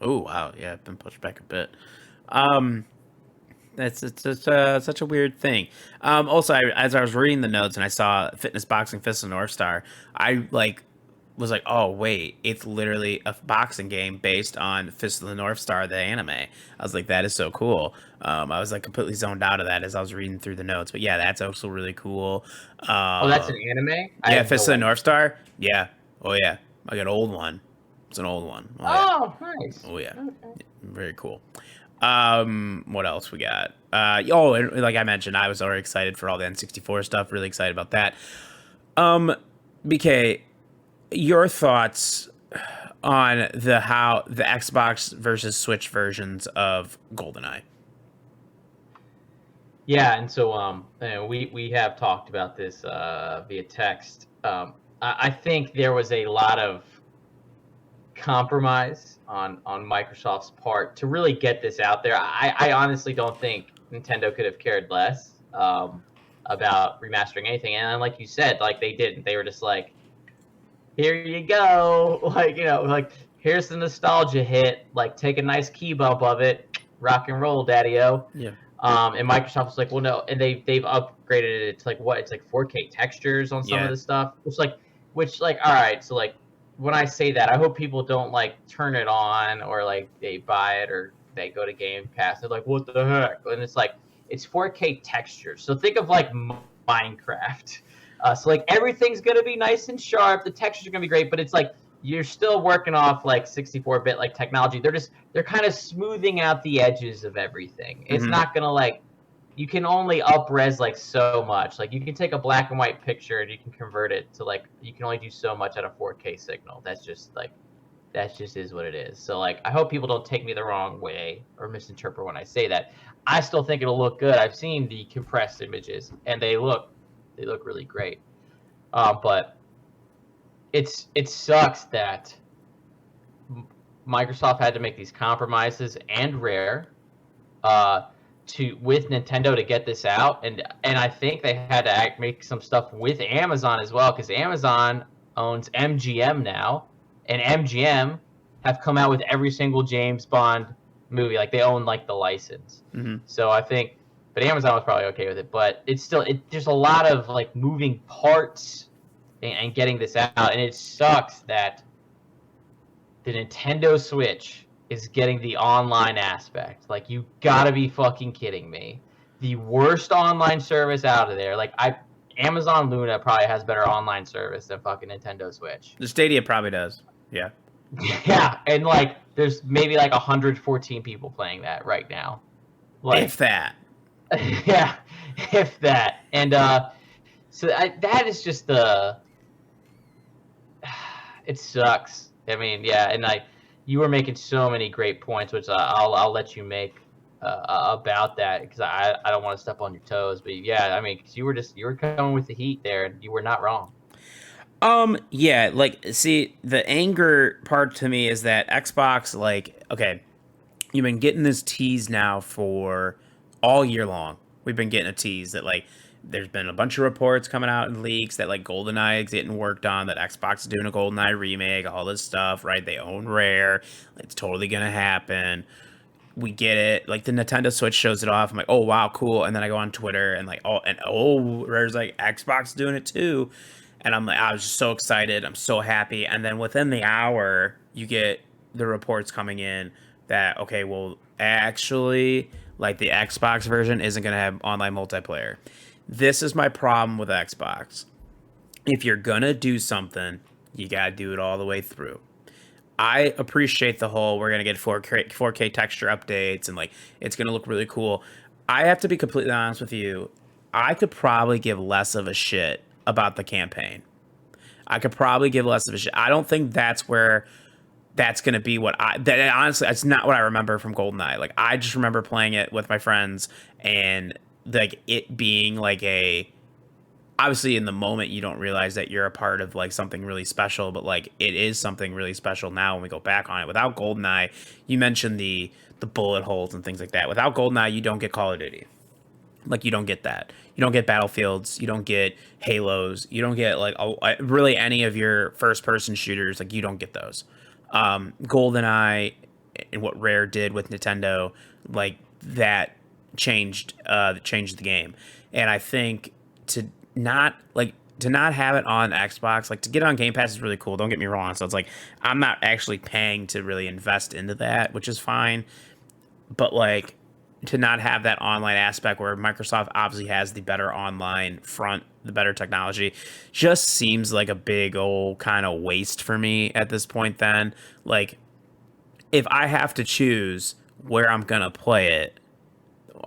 Oh wow, yeah, I've been pushed back a bit. It's such a weird thing. Also, as I was reading the notes and I saw Fitness Boxing Fist of North Star, I like was like, oh wait, it's literally a boxing game based on Fist of the North Star, the anime. I was like, that is so cool. I was like completely zoned out of that as I was reading through the notes. But yeah, that's also really cool. Oh, that's an anime? I Yeah, have Fist no of the idea. North Star. Yeah. Oh yeah, like an old one. It's an old one. Oh yeah. Oh, nice. Oh yeah. Okay. Very cool. What else we got? Oh, and like I mentioned, I was already excited for all the N64 stuff. Really excited about that. Um, BK, your thoughts on the Xbox versus Switch versions of GoldenEye? Yeah, and so we have talked about this via text. I think there was a lot of compromise on Microsoft's part to really get this out there. I honestly don't think Nintendo could have cared less about remastering anything. And like you said, like they didn't. They were just like, here you go, like like here's the nostalgia hit. Like take a nice key bump of it, rock and roll, daddy-o. Yeah. And Microsoft was like, well, no, and they've upgraded it to like what? It's like 4K textures on some of Yeah. the stuff, which all right. So like when I say that, I hope people don't like turn it on or like they buy it or they go to Game Pass. They're like, what the heck? And it's like it's 4K textures. So think of like Minecraft. So like everything's gonna be nice and sharp. The textures are gonna be great, but it's like you're still working off like 64-bit like technology. They're kind of smoothing out the edges of everything. It's Mm-hmm. not gonna like you can only up-res like so much. Like you can take a black and white picture and you can convert it to like you can only do so much at a 4K signal. That's just is what it is. So like I hope people don't take me the wrong way or misinterpret when I say that. I still think it'll look good. I've seen the compressed images and they look really great. But it sucks that Microsoft had to make these compromises and Rare to with Nintendo to get this out, and I think they had to make some stuff with Amazon as well because Amazon owns MGM now, and MGM have come out with every single James Bond movie. Like they own like the license. Mm-hmm. So I think, but Amazon was probably okay with it. But it's still there's a lot of like moving parts and getting this out, and it sucks that the Nintendo Switch is getting the online aspect. Like you gotta be fucking kidding me. The worst online service out of there. Like Amazon Luna probably has better online service than fucking Nintendo Switch. The Stadia probably does. Yeah. Yeah, and like there's maybe like 114 people playing that right now. Like If that. yeah, if that. And so that is just it sucks. I mean, yeah, and you were making so many great points, which I'll let you make about that because I don't want to step on your toes, but yeah, I mean, because you were coming with the heat there, and you were not wrong. Yeah, like, see, the anger part to me is that Xbox, like, okay, you've been getting this tease now for all year long. We've been getting a tease that, like, there's been a bunch of reports coming out in leaks that, like, GoldenEye is getting worked on, that Xbox is doing a GoldenEye remake, all this stuff, right? They own Rare. It's totally gonna happen. We get it. Like, the Nintendo Switch shows it off. I'm like, oh, wow, cool. And then I go on Twitter and, like, Rare's like, Xbox doing it too. And I'm like, I was just so excited. I'm so happy. And then within the hour, you get the reports coming in that, okay, well, actually, like the Xbox version isn't going to have online multiplayer. This is my problem with Xbox. If you're going to do something, you got to do it all the way through. I appreciate the whole we're going to get 4K texture updates and like it's going to look really cool. I have to be completely honest with you. I could probably give less of a shit about the campaign. I could probably give less of a shit. I don't think that's where that's going to be honestly, that's not what I remember from GoldenEye. Like, I just remember playing it with my friends and like it being like obviously in the moment you don't realize that you're a part of like something really special, but like it is something really special now when we go back on it. Without GoldenEye, you mentioned the bullet holes and things like that. Without GoldenEye, you don't get Call of Duty. Like, you don't get that. You don't get Battlefields. You don't get Halos. You don't get, like, really any of your first-person shooters. Like, you don't get those. GoldenEye and what Rare did with Nintendo, like, that changed the game. And I think to not, like, to not have it on Xbox, like to get it on Game Pass is really cool. Don't get me wrong. So it's like I'm not actually paying to really invest into that, which is fine. But like to not have that online aspect where Microsoft obviously has the better online front, the better technology, just seems like a big old kind of waste for me at this point. Then, like, if I have to choose where I'm gonna play it,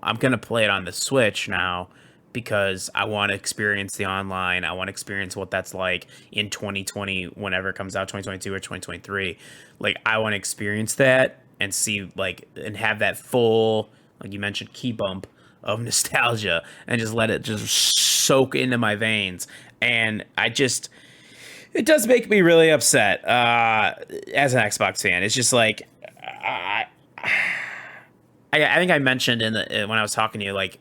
I'm gonna play it on the Switch now because I want to experience the online. I want to experience what that's like in 2020, whenever it comes out, 2022 or 2023. Like I want to experience that and see like and have that full, like you mentioned, key bump of nostalgia and just let it just soak into my veins. And it does make me really upset as an Xbox fan. It's just like I think I mentioned when I was talking to you, like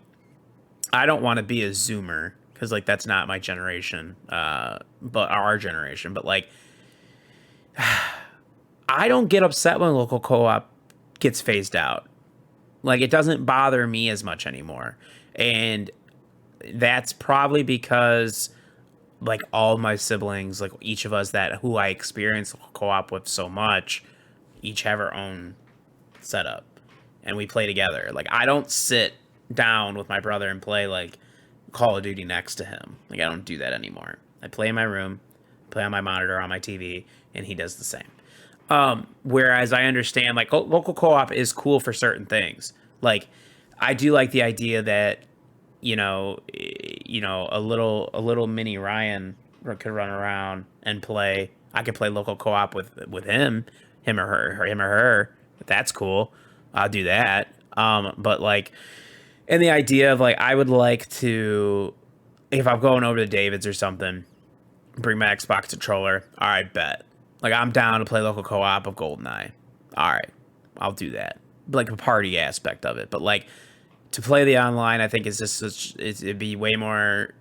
I don't want to be a Zoomer because like that's not my generation, but our generation. But like, I don't get upset when local co-op gets phased out. Like it doesn't bother me as much anymore, and that's probably because like all my siblings, like each of us that who I experience local co-op with so much, each have our own setup and we play together. Like I don't sit down with my brother and play like Call of Duty next to him. Like I don't do that anymore. I play in my room, play on my monitor on my TV, and he does the same. Whereas I understand like local co-op is cool for certain things. Like I do like the idea that a little mini Ryan could run around and play. I could play local co-op with him or her. That's cool. I'll do that. But like, and the idea of like, I would like to, if I'm going over to David's or something, bring my Xbox controller. All right, bet. Like, I'm down to play local co-op of GoldenEye. All right, I'll do that. Like a party aspect of it, but like to play the online, I think is just it'd be way more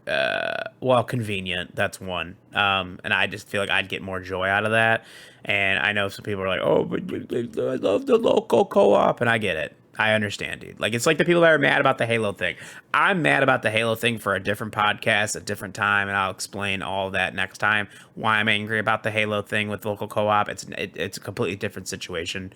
convenient. That's one, and I just feel like I'd get more joy out of that. And I know some people are like, "Oh, but I love the local co-op," and I get it. I understand, dude. Like it's like the people that are mad about the Halo thing. I'm mad about the Halo thing for a different podcast, a different time, and I'll explain all of that next time. Why I'm angry about the Halo thing with local co-op. It's a completely different situation.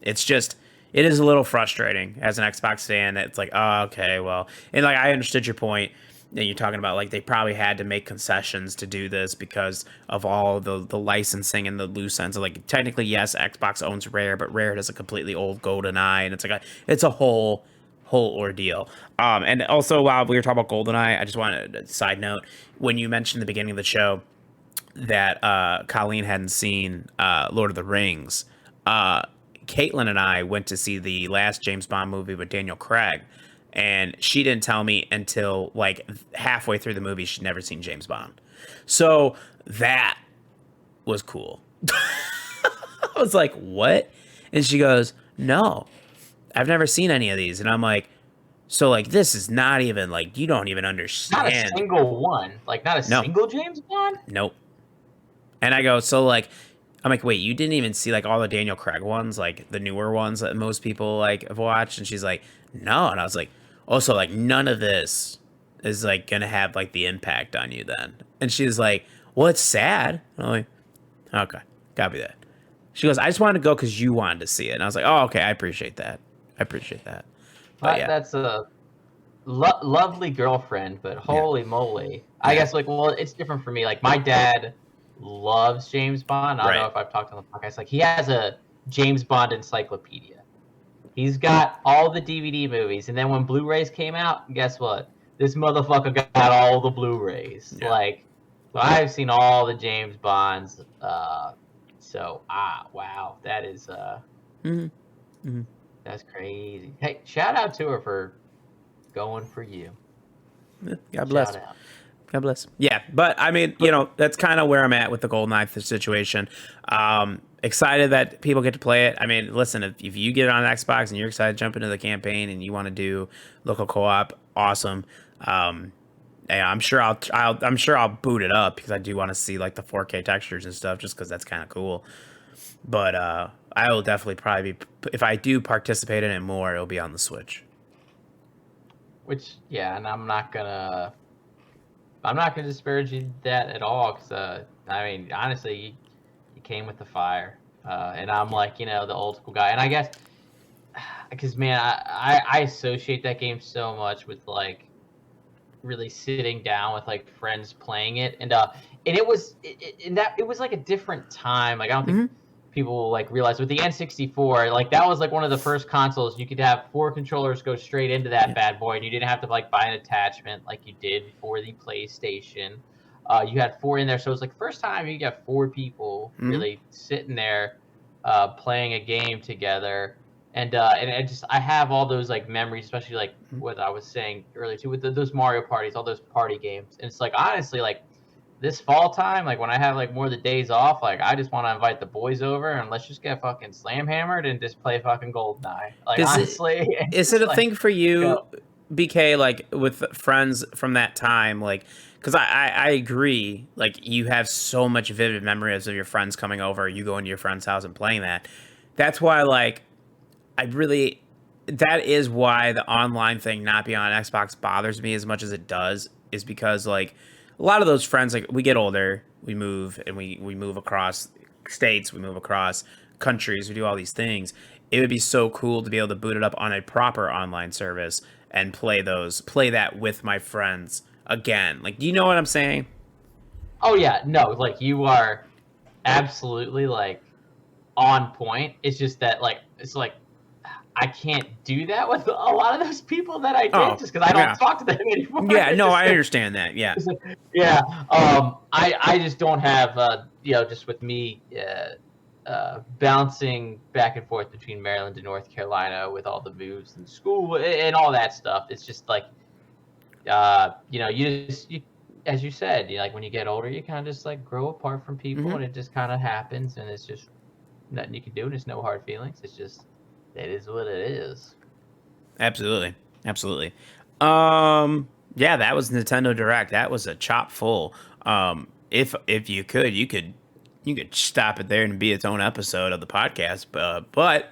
It's just it is a little frustrating as an Xbox fan. It's like, oh, okay, well, and like I understood your point. And you're talking about like they probably had to make concessions to do this because of all the licensing and the loose ends. Like technically, yes, Xbox owns Rare, but Rare has a completely old GoldenEye, and it's a whole ordeal. And also while we were talking about GoldenEye, I just wanted a side note when you mentioned the beginning of the show that Colleen hadn't seen Lord of the Rings. Caitlin and I went to see the last James Bond movie with Daniel Craig, and she didn't tell me until like halfway through the movie she'd never seen James Bond. So that was cool. I was like, what? And she goes, no, I've never seen any of these. And I'm like, so like this is not even like you don't even understand. Not a single one. Like not a single James Bond? Nope. And I go, so like I'm like, wait, you didn't even see like all the Daniel Craig ones, like the newer ones that most people like have watched? And she's like, no. And I was like, also like none of this is like gonna have like the impact on you then. And she's like, well, it's sad. And I'm like, okay, copy that. She goes, I just wanted to go because you wanted to see it. And I was like, oh, okay, I appreciate that. But yeah, that's a lovely girlfriend, but holy moly. I guess like, well, it's different for me. Like my dad loves James Bond. I don't know if I've talked on the podcast. Like he has a James Bond encyclopedia. He's got all the DVD movies, and then when Blu-rays came out, guess what? This motherfucker got all the Blu-rays. Yeah. Like, well, I've seen all the James Bonds. Wow, that is that's crazy. Hey, shout out to her for going for you. God bless. God bless. Yeah, but I mean, that's kind of where I'm at with the GoldenEye situation. Excited that people get to play it. I mean, listen, if you get it on Xbox and you're excited to jump into the campaign and you want to do local co-op, awesome. Yeah, I'm sure I'll boot it up because I do want to see like the 4K textures and stuff, just because that's kind of cool. But I will definitely probably be, if I do participate in it more, it'll be on the Switch. Which, yeah, and I'm not gonna I'm not going to disparage that at all, because I mean, honestly, you came with the fire, and I'm like, the old school guy, and I guess because man, I associate that game so much with like really sitting down with like friends playing it, and it was like a different time. Like I don't think Mm-hmm. people like realize with the N64, like that was like one of the first consoles you could have 4 controllers go straight into that bad boy, and you didn't have to like buy an attachment like you did for the PlayStation. You had 4 in there, so it was like first time you got 4 people Mm-hmm. really sitting there playing a game together. And I have all those like memories, especially like what I was saying earlier too, with those Mario parties, all those party games. And it's like honestly, like this fall time, like when I have like more of the days off, like I just want to invite the boys over and let's just get fucking slam hammered and just play fucking GoldenEye. Like Does it honestly, it's is it just a like thing for you, go. BK? Like with friends from that time, like because I agree, like you have so much vivid memories of your friends coming over, you going to your friend's house and playing that. That's why like I really that is why the online thing not being on Xbox bothers me as much as it does, is because like a lot of those friends, like we get older, we move and we move across states, we move across countries, we do all these things. It would be so cool to be able to boot it up on a proper online service and play that with my friends again. Like, do you know what I'm saying? Oh yeah, no, like you are absolutely like on point. It's just that like it's like I can't do that with a lot of those people that I did Oh, just because I don't yeah. talk to them anymore. Yeah, It's no, just I understand that. Yeah. yeah. I just don't have just with me bouncing back and forth between Maryland and North Carolina with all the moves and school and all that stuff. It's just like you as you said, like when you get older, you kind of just like grow apart from people, Hmm. and it just kind of happens, and it's just nothing you can do, and there's no hard feelings. It's just it is what it is. Absolutely. Absolutely. Yeah, that was Nintendo Direct. That was a chop full. If you could stop it there and be its own episode of the podcast, but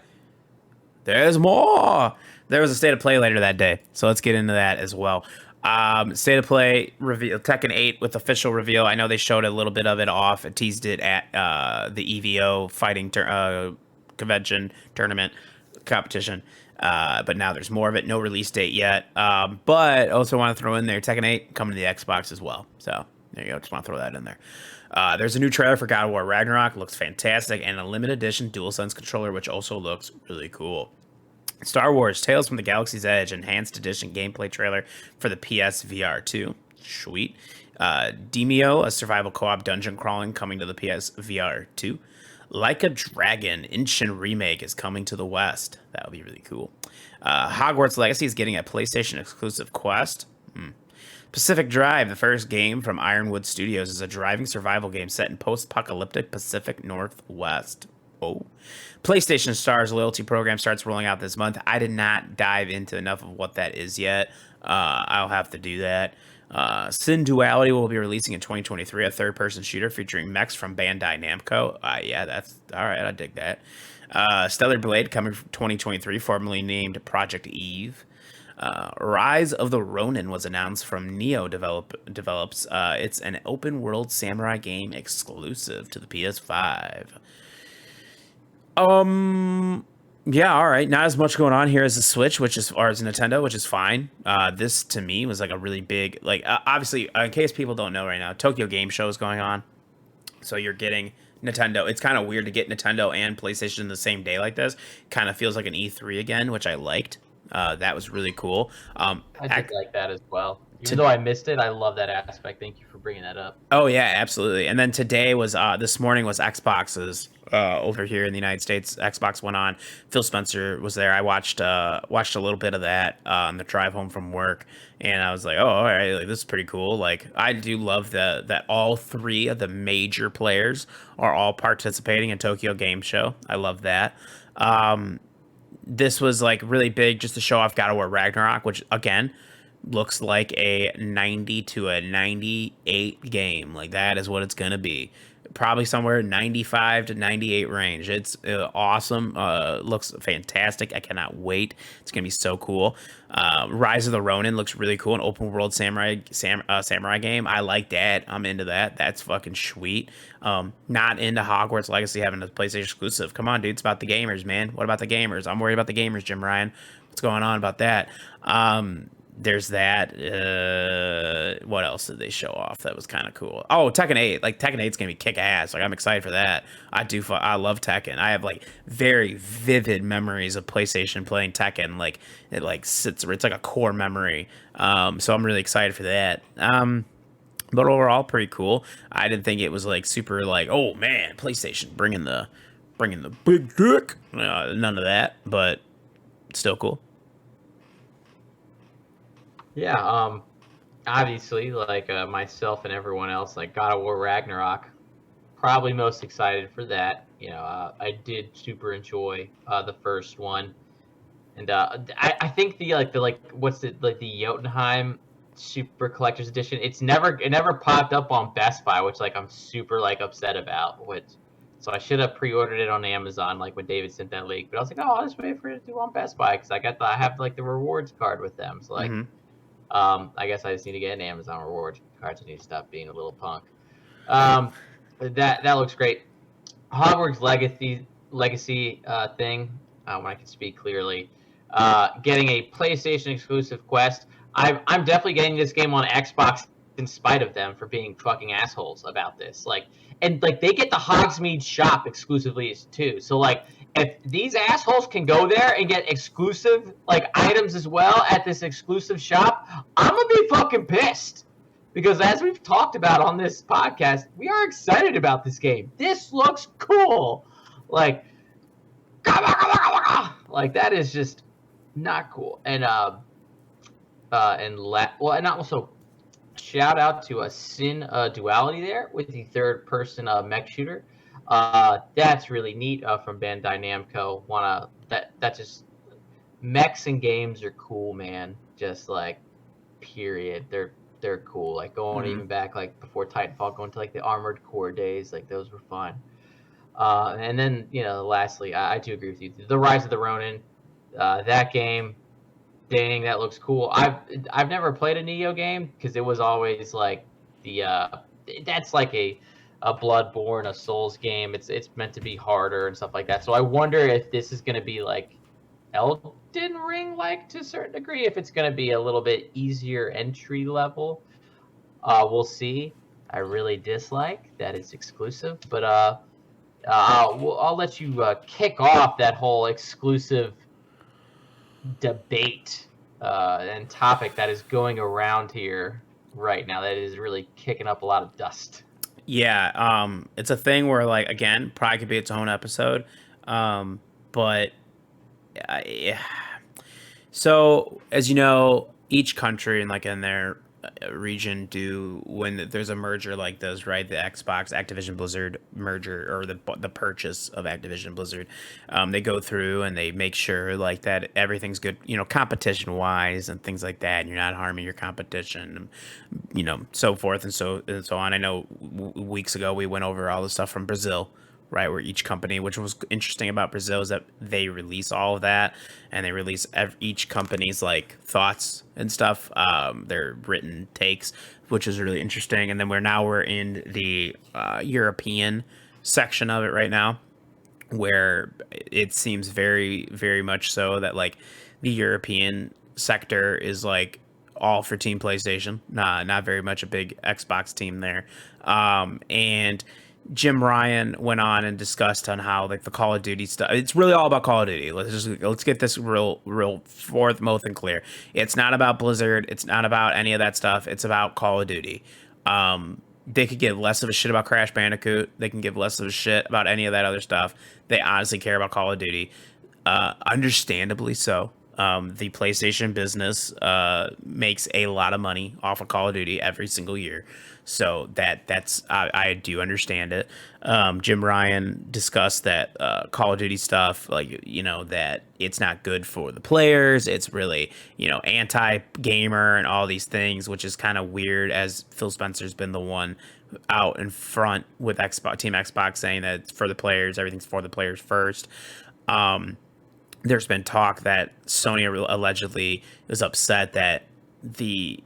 there's more. There was a state of play later that day, so let's get into that as well. State of play reveal Tekken 8 with official reveal. I know they showed a little bit of it off and teased it at the EVO fighting convention tournament competition. But now there's more of it. No release date yet. But also want to throw in there Tekken 8 coming to the Xbox as well. So there you go. Just want to throw that in there. There's a new trailer for God of War Ragnarok. Looks fantastic. And a limited edition DualSense controller, which also looks really cool. Star Wars Tales from the Galaxy's Edge Enhanced Edition gameplay trailer for the PS VR 2. Sweet. Demio, a survival co-op dungeon crawling coming to the PS VR 2. Like a Dragon Inshin remake is coming to the West. That would be really cool. Hogwarts Legacy is getting a PlayStation exclusive quest. Pacific Drive, the first game from Ironwood Studios, is a driving survival game set in post-apocalyptic Pacific Northwest. Oh. PlayStation Stars loyalty program starts rolling out this month. I did not dive into enough of what that is yet. I'll have to do that. Sin Duality will be releasing in 2023, a third-person shooter featuring mechs from Bandai Namco. Yeah, that's all right. I dig that. Stellar Blade coming from 2023, formerly named Project Eve. Rise of the Ronin was announced from Neo develops. It's an open-world samurai game exclusive to the PS5. Yeah, all right. Not as much going on here as the Switch, or as Nintendo, which is fine. This to me was like a really big, like obviously, in case people don't know right now, Tokyo Game Show is going on, so you're getting Nintendo. It's kind of weird to get Nintendo and PlayStation the same day like this. Kind of feels like an E3 again, which I liked. That was really cool. I did like that as well. Even To though I missed it, I love that aspect. Thank you for bringing that up. Oh yeah, absolutely. And then today was this morning was Xbox's over here in the United States. Xbox went on. Phil Spencer was there. I watched a little bit of that on the drive home from work, and I was like, oh, all right, like, this is pretty cool. Like I do love that all 3 of the major players are all participating in Tokyo Game Show. I love that. This was like really big just to show off God of War Ragnarok, which again looks like a 90 to a 98 game. Like that is what it's gonna be. probably somewhere 95 to 98 range. It's awesome. Looks fantastic. I cannot wait. It's gonna be so cool. Rise of the Ronin looks really cool. An open world samurai game. I like that. I'm into that. That's fucking sweet. Not into Hogwarts Legacy having a PlayStation exclusive. Come on, dude. It's about the gamers, man. What about the gamers? I'm worried about the gamers, Jim Ryan. What's going on about that? There's that. What else did they show off that was kind of cool? Oh, Tekken 8. Like Tekken 8's gonna be kick ass. Like I'm excited for that. I love Tekken. I have like very vivid memories of PlayStation playing Tekken. Like it like sits. It's like a core memory. So I'm really excited for that. But overall, pretty cool. I didn't think it was like super like, oh man, PlayStation bringing the big dick. None of that, but still cool. Yeah, obviously, like myself and everyone else, like God of War Ragnarok, probably most excited for that. I did super enjoy the first one, and I think the what's it like the Jotunheim Super Collector's Edition. It never popped up on Best Buy, which like I'm super like upset about. So I should have pre-ordered it on Amazon, like when David sent that link. But I was like, oh, I'll just wait for it to do on Best Buy because I have like the rewards card with them. So like. Mm-hmm. I guess I just need to get an Amazon reward card. I need to stop being a little punk. That looks great. Hogwarts Legacy thing. When I can speak clearly, getting a PlayStation exclusive quest. I'm definitely getting this game on Xbox in spite of them for being fucking assholes about this. And they get the Hogsmeade shop exclusively too. So like, if these assholes can go there and get exclusive like items as well at this exclusive shop, I'm gonna be fucking pissed. Because as we've talked about on this podcast, we are excited about this game. This looks cool. Like that is just not cool. And also shout out to a Sin Duality there with the third person mech shooter. That's really neat from Bandai Namco. That just mechs and games are cool, man. Just like period. They're cool. Like going even back like before Titanfall, going to like the Armored Core days, like those were fun. And then lastly, I do agree with you. The Rise of the Ronin, that game, dang, that looks cool. I've never played a Neo game because it was always like that's like a Bloodborne, a Souls game. It's meant to be harder and stuff like that. So I wonder if this is going to be like Elden Ring, like to a certain degree. If it's going to be a little bit easier entry level, we'll see. I really dislike that it's exclusive, but I'll let you kick off that whole exclusive debate and topic that is going around here right now. That is really kicking up a lot of dust. Yeah, it's a thing where like again, probably could be its own episode, but yeah. So as you know, each country and like in their region do when there's a merger like this, right? The Xbox Activision Blizzard merger or the purchase of Activision Blizzard, they go through and they make sure like that everything's good, competition wise and things like that. And you're not harming your competition, so forth and so on. I know weeks ago we went over all the stuff from Brazil, right, where each company, which was interesting about Brazil, is that they release all of that and they release each company's like thoughts and stuff, their written takes, which is really interesting. And then we're in the European section of it right now, where it seems very, very much so that like the European sector is like all for Team PlayStation, not very much a big Xbox team there, and Jim Ryan went on and discussed on how like the Call of Duty stuff. It's really all about Call of Duty. Let's get this real fourth and clear. It's not about Blizzard. It's not about any of that stuff. It's about Call of Duty. They could give less of a shit about Crash Bandicoot. They can give less of a shit about any of that other stuff. They honestly care about Call of Duty. Understandably so. The PlayStation business makes a lot of money off of Call of Duty every single year. So that's I do understand it. Jim Ryan discussed that Call of Duty stuff, like, that it's not good for the players. It's really, anti-gamer and all these things, which is kind of weird as Phil Spencer's been the one out in front with Team Xbox saying that it's for the players, everything's for the players first. There's been talk that Sony allegedly is upset that the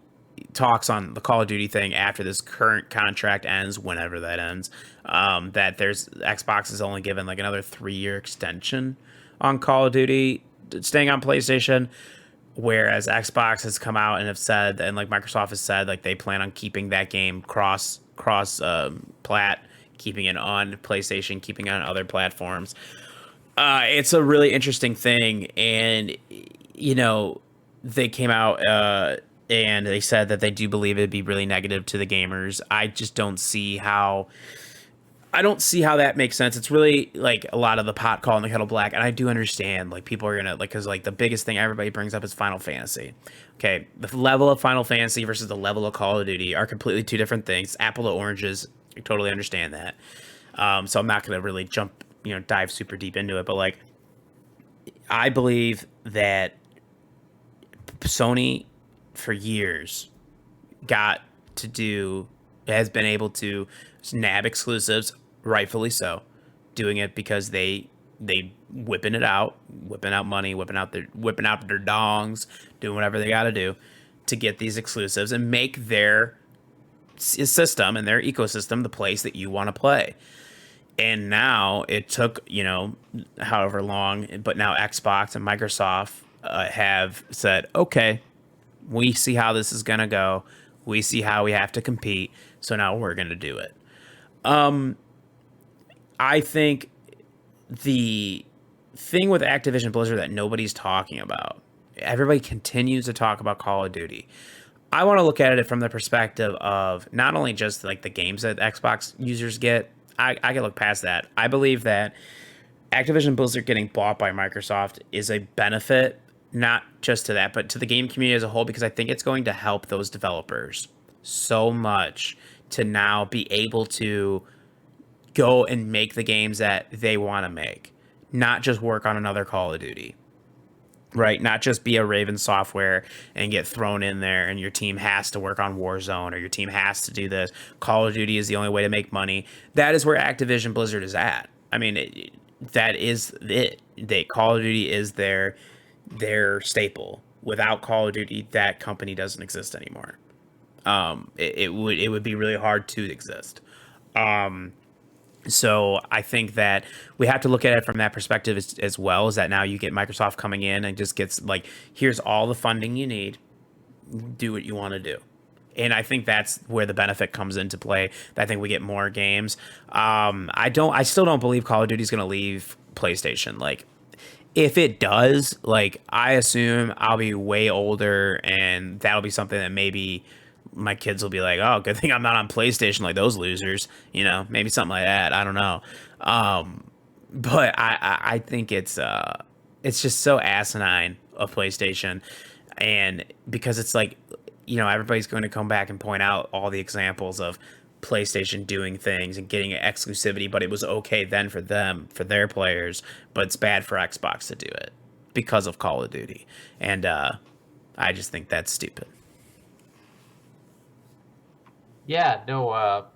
talks on the Call of Duty thing after this current contract ends, whenever that ends, that there's Xbox is only given like another 3-year extension on Call of Duty staying on PlayStation, whereas Xbox has come out and have said, and like Microsoft has said, like they plan on keeping that game cross plat, keeping it on PlayStation, keeping it on other platforms. It's a really interesting thing, and they came out and they said that they do believe it'd be really negative to the gamers. I just don't see how. I don't see how that makes sense. It's really like a lot of the pot calling the kettle black, and I do understand like people are gonna like because like the biggest thing everybody brings up is Final Fantasy. Okay, the level of Final Fantasy versus the level of Call of Duty are completely two different things. Apple to oranges. I totally understand that. So I'm not gonna really dive super deep into it, but like I believe that Sony for years has been able to nab exclusives, rightfully so, doing it because they whipping out money, whipping out their dongs, doing whatever they got to do to get these exclusives and make their system and their ecosystem the place that you want to play. And now it took, however long, but now Xbox and Microsoft have said, okay, we see how this is going to go. We see how we have to compete. So now we're going to do it. I think the thing with Activision Blizzard that nobody's talking about, everybody continues to talk about Call of Duty. I want to look at it from the perspective of not only just like the games that Xbox users get. I can look past that. I believe that Activision Blizzard getting bought by Microsoft is a benefit, not just to that, but to the game community as a whole, because I think it's going to help those developers so much to now be able to go and make the games that they want to make, not just work on another Call of Duty. Right, not just be a Raven Software and get thrown in there and your team has to work on Warzone or your team has to do this. Call of Duty is the only way to make money. That is where Activision Blizzard is at. I mean, that is it. Call of Duty is their staple. Without Call of Duty, that company doesn't exist anymore. It would be really hard to exist. So I think that we have to look at it from that perspective as well, is that now you get Microsoft coming in and just gets like, here's all the funding you need, do what you want to do. And I think that's where the benefit comes into play. I think we get more games. I still don't believe Call of Duty is going to leave PlayStation. Like, if it does, like, I assume I'll be way older and that'll be something that maybe my kids will be like, oh, good thing I'm not on PlayStation like those losers, maybe something like that. I don't know. But I think it's just so asinine of PlayStation. And because it's like, everybody's going to come back and point out all the examples of PlayStation doing things and getting exclusivity, but it was okay then for them, for their players, but it's bad for Xbox to do it because of Call of Duty. And I just think that's stupid. Yeah, no,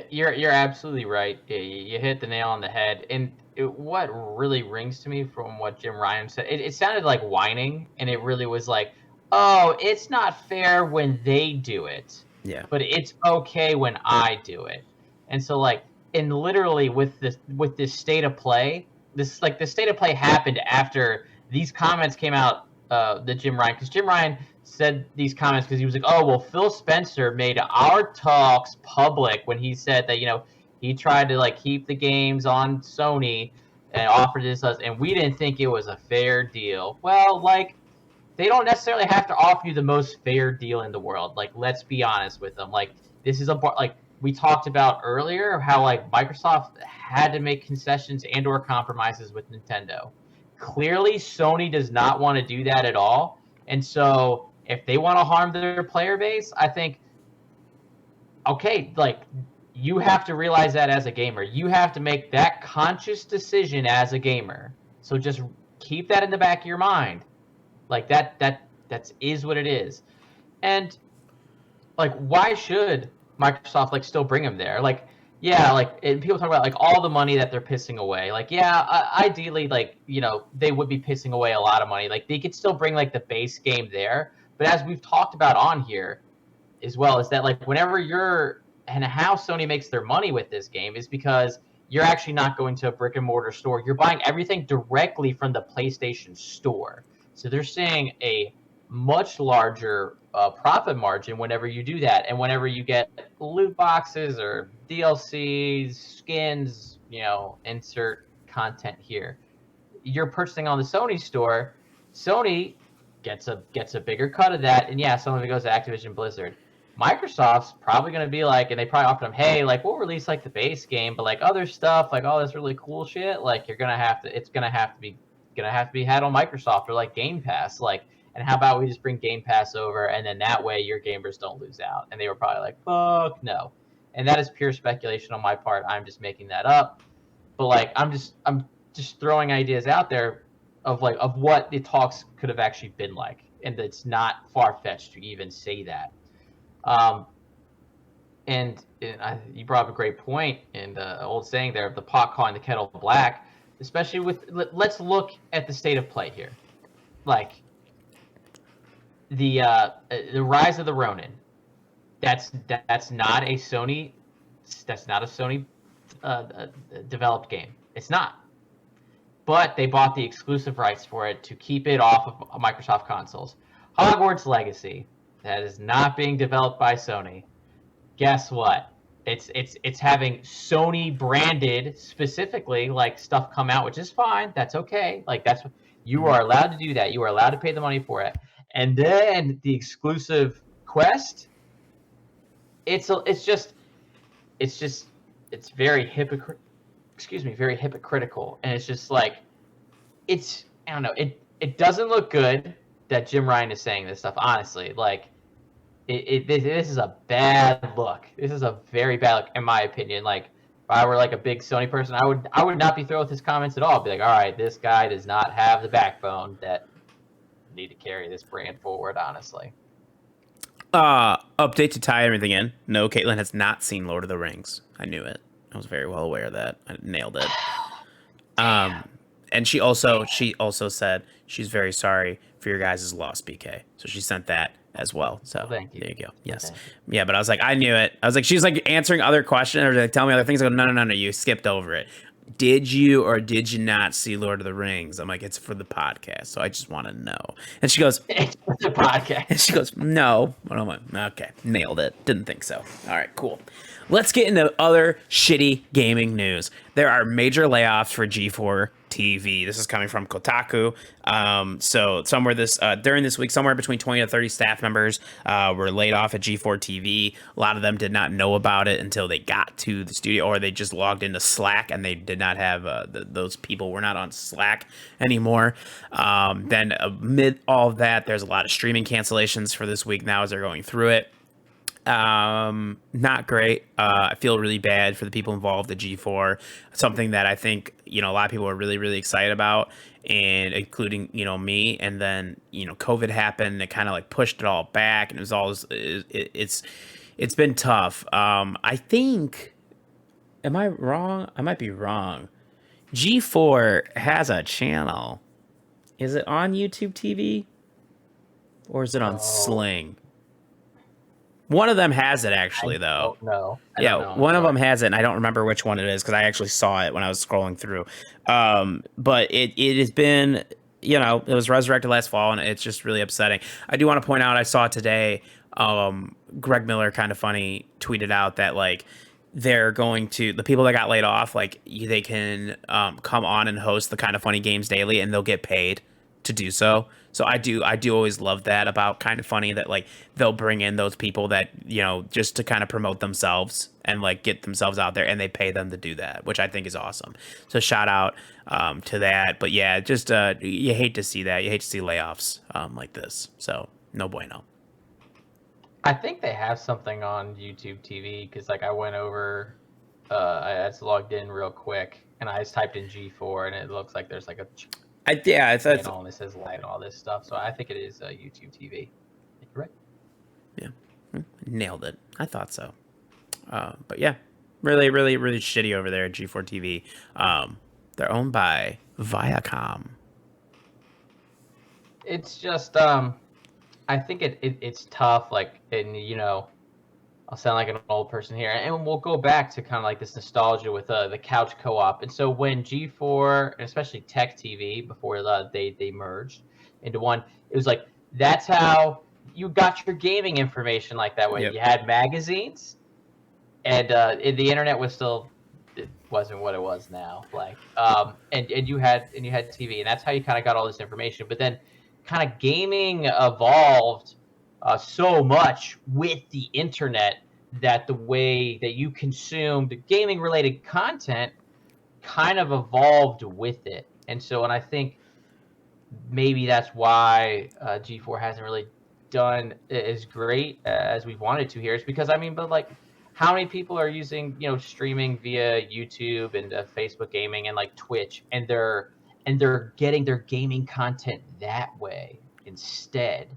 you're absolutely right. You hit the nail on the head. And what really rings to me from what Jim Ryan said, it sounded like whining, and it really was like, oh, it's not fair when they do it. Yeah. But it's okay when I do it. And so like, and literally with this state of play, the state of play happened after these comments came out, the Jim Ryan, because Jim Ryan said these comments because he was like, oh, well, Phil Spencer made our talks public when he said that, he tried to like keep the games on Sony and offered this us, and we didn't think it was a fair deal. Well, like, they don't necessarily have to offer you the most fair deal in the world. Like, let's be honest with them. Like, this is like we talked about earlier, how like Microsoft had to make concessions and or compromises with Nintendo. Clearly, Sony does not want to do that at all. And so if they want to harm their player base, I think, okay, like, you have to realize that as a gamer. You have to make that conscious decision as a gamer. So just keep that in the back of your mind. Like, that is what it is. And like, why should Microsoft like still bring them there. Like, yeah, like and people talk about like all the money that they're pissing away. Like, yeah, ideally, like they would be pissing away a lot of money. Like they could still bring like the base game there. But as we've talked about on here as well, is that like whenever you're and how Sony makes their money with this game is because you're actually not going to a brick and mortar store. You're buying everything directly from the PlayStation Store. So they're seeing a much larger profit margin whenever you do that. And whenever you get loot boxes or DLCs, skins, insert content here, you're purchasing on the Sony store. Sony gets a bigger cut of that. And yeah, some of it goes to Activision Blizzard. Microsoft's probably going to be like, and they probably offer them, hey, like we'll release like the base game, but like other stuff, like all this really cool shit, like it's gonna have to be had on Microsoft or like Game Pass, like, and how about we just bring Game Pass over, and then that way your gamers don't lose out. And they were probably like, fuck no, and that is pure speculation on my part. I'm just making that up, but like I'm just throwing ideas out there of what the talks could have actually been like, and it's not far fetched to even say that. And you brought up a great point in the old saying there of the pot calling the kettle black, especially with, let's look at the state of play here. Like the rise of the Ronin, that's not a Sony developed game. It's not. But they bought the exclusive rights for it to keep it off of Microsoft consoles. Hogwarts Legacy, that is not being developed by Sony. Guess what? It's having Sony branded specifically like stuff come out, which is fine. That's okay. Like that's you are allowed to do that. You are allowed to pay the money for it. And then the exclusive quest, it's very very hypocritical, and it's just like I don't know. It doesn't look good that Jim Ryan is saying this stuff. Honestly, like. This is a bad look. This is a very bad look, in my opinion. Like, if I were like a big Sony person, I would not be thrilled with his comments at all. I'd be like, all right, this guy does not have the backbone that need to carry this brand forward. Honestly. Update to tie everything in. No, Caitlin has not seen Lord of the Rings. I knew it. I was very well aware of that. I nailed it. And she also said she's very sorry for your guys' loss, BK. So she sent that as well. So thank you. There you go. Yes. Yeah, but I was like, I knew it. I was like, she's like answering other questions or like telling me other things. I go, no, you skipped over it. Did you or did you not see Lord of the Rings? I'm like, it's for the podcast, so I just want to know. And she goes, it's for the podcast. And she goes, no. And I'm like, okay, nailed it. Didn't think so. All right, cool. Let's get into other shitty gaming news. There are major layoffs for G4 TV. This is coming from Kotaku. So somewhere during this week, somewhere between 20 to 30 staff members were laid off at G4 TV. A lot of them did not know about it until they got to the studio, or they just logged into Slack and they did not have those people were not on Slack anymore. Then amid all of that, there's a lot of streaming cancellations for this week now as they're going through it. Not great. I feel really bad for the people involved at G4. Something that I think, a lot of people are really, really excited about, and including, me. And then, COVID happened and it kind of like pushed it all back, and it was all, it's been tough. I think, am I wrong? I might be wrong. G4 has a channel. Is it on YouTube TV or is it on Sling? One of them has it, actually, though. No. One of them has it, and I don't remember which one it is because I actually saw it when I was scrolling through. But it has been, it was resurrected last fall, and it's just really upsetting. I do want to point out, I saw today, Greg Miller, kind of funny, tweeted out that, like, they're going to, the people that got laid off, like, they can come on and host the Kind of Funny Games Daily, and they'll get paid to do so. So I do always love that about Kind of Funny, that like they'll bring in those people that, just to kind of promote themselves and like get themselves out there, and they pay them to do that, which I think is awesome. So shout out to that. But yeah, just you hate to see that. You hate to see layoffs like this. So no bueno. I think they have something on YouTube TV because like I went over, I just logged in real quick and I just typed in G4 and it looks like there's like a it's and it says light and all this stuff. So I think it is YouTube TV. You're right. Yeah, nailed it. I thought so. But yeah, really, really, really shitty over there at G4 TV. They're owned by Viacom. It's just I think it's tough, like, and I'll sound like an old person here, and we'll go back to kind of like this nostalgia with the couch co-op. And so when G4, and especially Tech TV, before they merged into one, it was like that's how you got your gaming information like that way. Yep. You had magazines, and the internet was still, it wasn't what it was now. Like and you had TV, and that's how you kind of got all this information. But then kind of gaming evolved so much with the internet that the way that you consumed gaming related content kind of evolved with it. And so, and I think maybe that's why G4 hasn't really done as great as we wanted to here. Is because, I mean, but like, how many people are using streaming via YouTube and Facebook gaming and like Twitch, and they're getting their gaming content that way instead.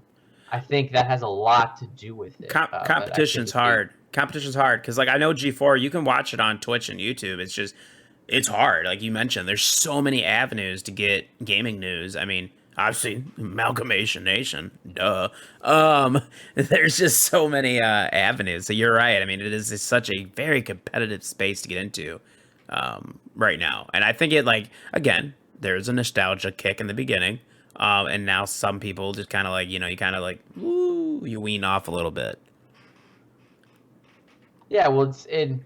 I think that has a lot to do with it. Competition's hard. Competition's hard because, like, I know G4, you can watch it on Twitch and YouTube. It's just, it's hard. Like you mentioned, there's so many avenues to get gaming news. I mean, obviously, Amalgamation Nation, duh. There's just so many avenues. So you're right. I mean, it's such a very competitive space to get into right now. And I think it, like, again, there's a nostalgia kick in the beginning. And now some people just kind of like, you kind of like, woo, you wean off a little bit. Yeah, well, it's in,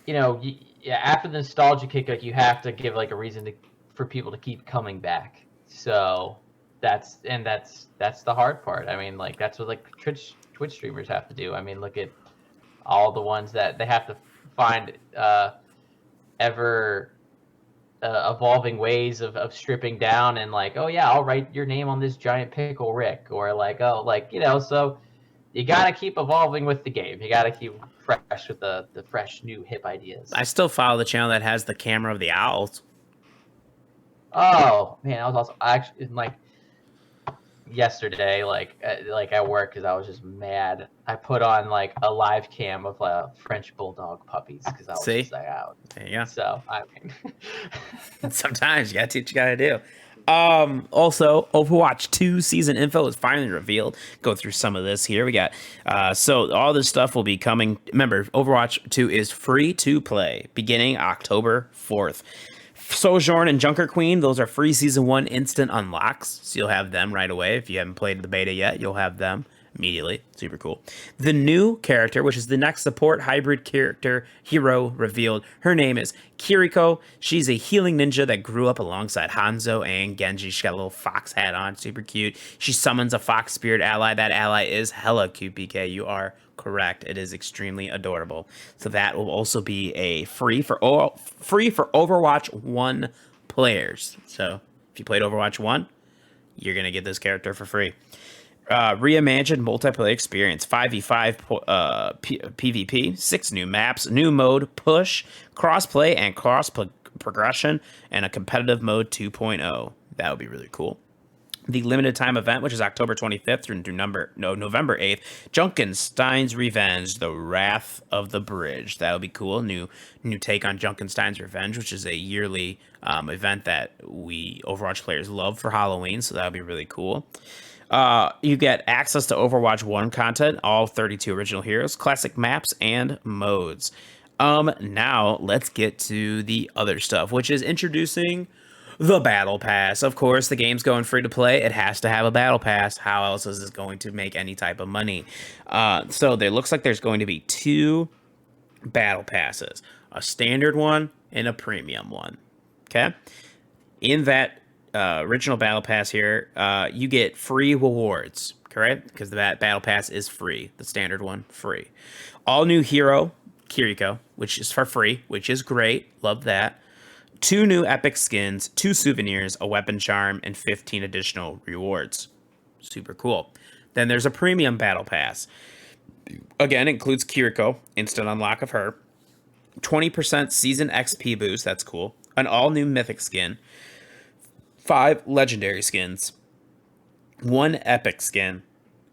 yeah, after the nostalgia kick, like, you have to give like a reason for people to keep coming back. So that's the hard part. I mean, like, that's what like Twitch streamers have to do. I mean, look at all the ones that they have to find ever evolving ways of stripping down, and like, oh yeah, I'll write your name on this giant pickle, Rick, or like, oh, like, so you got to keep evolving with the game. You got to keep fresh with the fresh new hip ideas. I still follow the channel that has the camera of the owls. Oh man, I was also actually, like, yesterday, like at work, because I was just mad. I put on like a live cam of French bulldog puppies because I was just like, out. There you go. So I mean, sometimes you gotta teach, you gotta do. Also, Overwatch 2 season info is finally revealed. Go through some of this here. We got, so all this stuff will be coming. Remember, Overwatch 2 is free to play beginning October 4th. Sojourn and Junker Queen, those are free season 1 instant unlocks. So you'll have them right away. If you haven't played the beta yet, you'll have them immediately. Super cool. The new character, which is the next support hybrid character hero revealed. Her name is Kiriko. She's a healing ninja that grew up alongside Hanzo and Genji. She got a little fox hat on. Super cute. She summons a fox spirit ally. That ally is hella cute, PK. You are correct. It is extremely adorable. So that will also be a free for Overwatch 1 players. So if you played Overwatch 1, you're going to get this character for free. Reimagined multiplayer experience, 5v5 PvP, 6 new maps, new mode, push, crossplay, and cross progression, and a competitive mode 2.0. That would be really cool. The limited time event, which is October 25th through November 8th, Junkenstein's Revenge, The Wrath of the Bridge. That would be cool. New take on Junkenstein's Revenge, which is a yearly event that we Overwatch players love for Halloween, so that would be really cool. You get access to Overwatch 1 content, all 32 original heroes, classic maps, and modes. Now let's get to the other stuff, which is introducing the Battle Pass. Of course, the game's going free to play. It has to have a Battle Pass. How else is it going to make any type of money? So there looks like there's going to be 2 Battle Passes, a standard one and a premium one. Okay? In that original Battle Pass here, you get free rewards, correct? Because the Battle Pass is free. The standard one, free. All new hero, Kiriko, which is for free, which is great. Love that. 2 new epic skins, 2 souvenirs, a weapon charm, and 15 additional rewards. Super cool. Then there's a premium Battle Pass. Again, includes Kiriko, instant unlock of her. 20% season XP boost, that's cool. An all-new mythic skin. 5 legendary skins, 1 epic skin,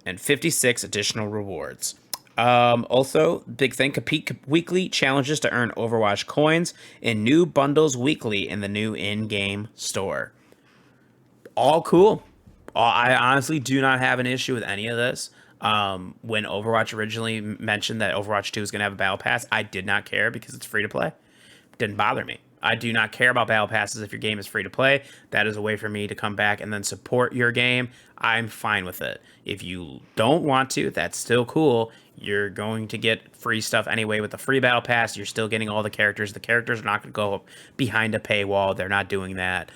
and 56 additional rewards. Also, big thing, compete weekly challenges to earn Overwatch coins and new bundles weekly in the new in-game store. All cool. I honestly do not have an issue with any of this. When Overwatch originally mentioned that Overwatch 2 is going to have a battle pass, I did not care because it's free to play. Didn't bother me. I do not care about battle passes if your game is free to play. That is a way for me to come back and then support your game. I'm fine with it. If you don't want to, that's still cool. You're going to get free stuff anyway with the free battle pass. You're still getting all the characters. The characters are not going to go behind a paywall. They're not doing that.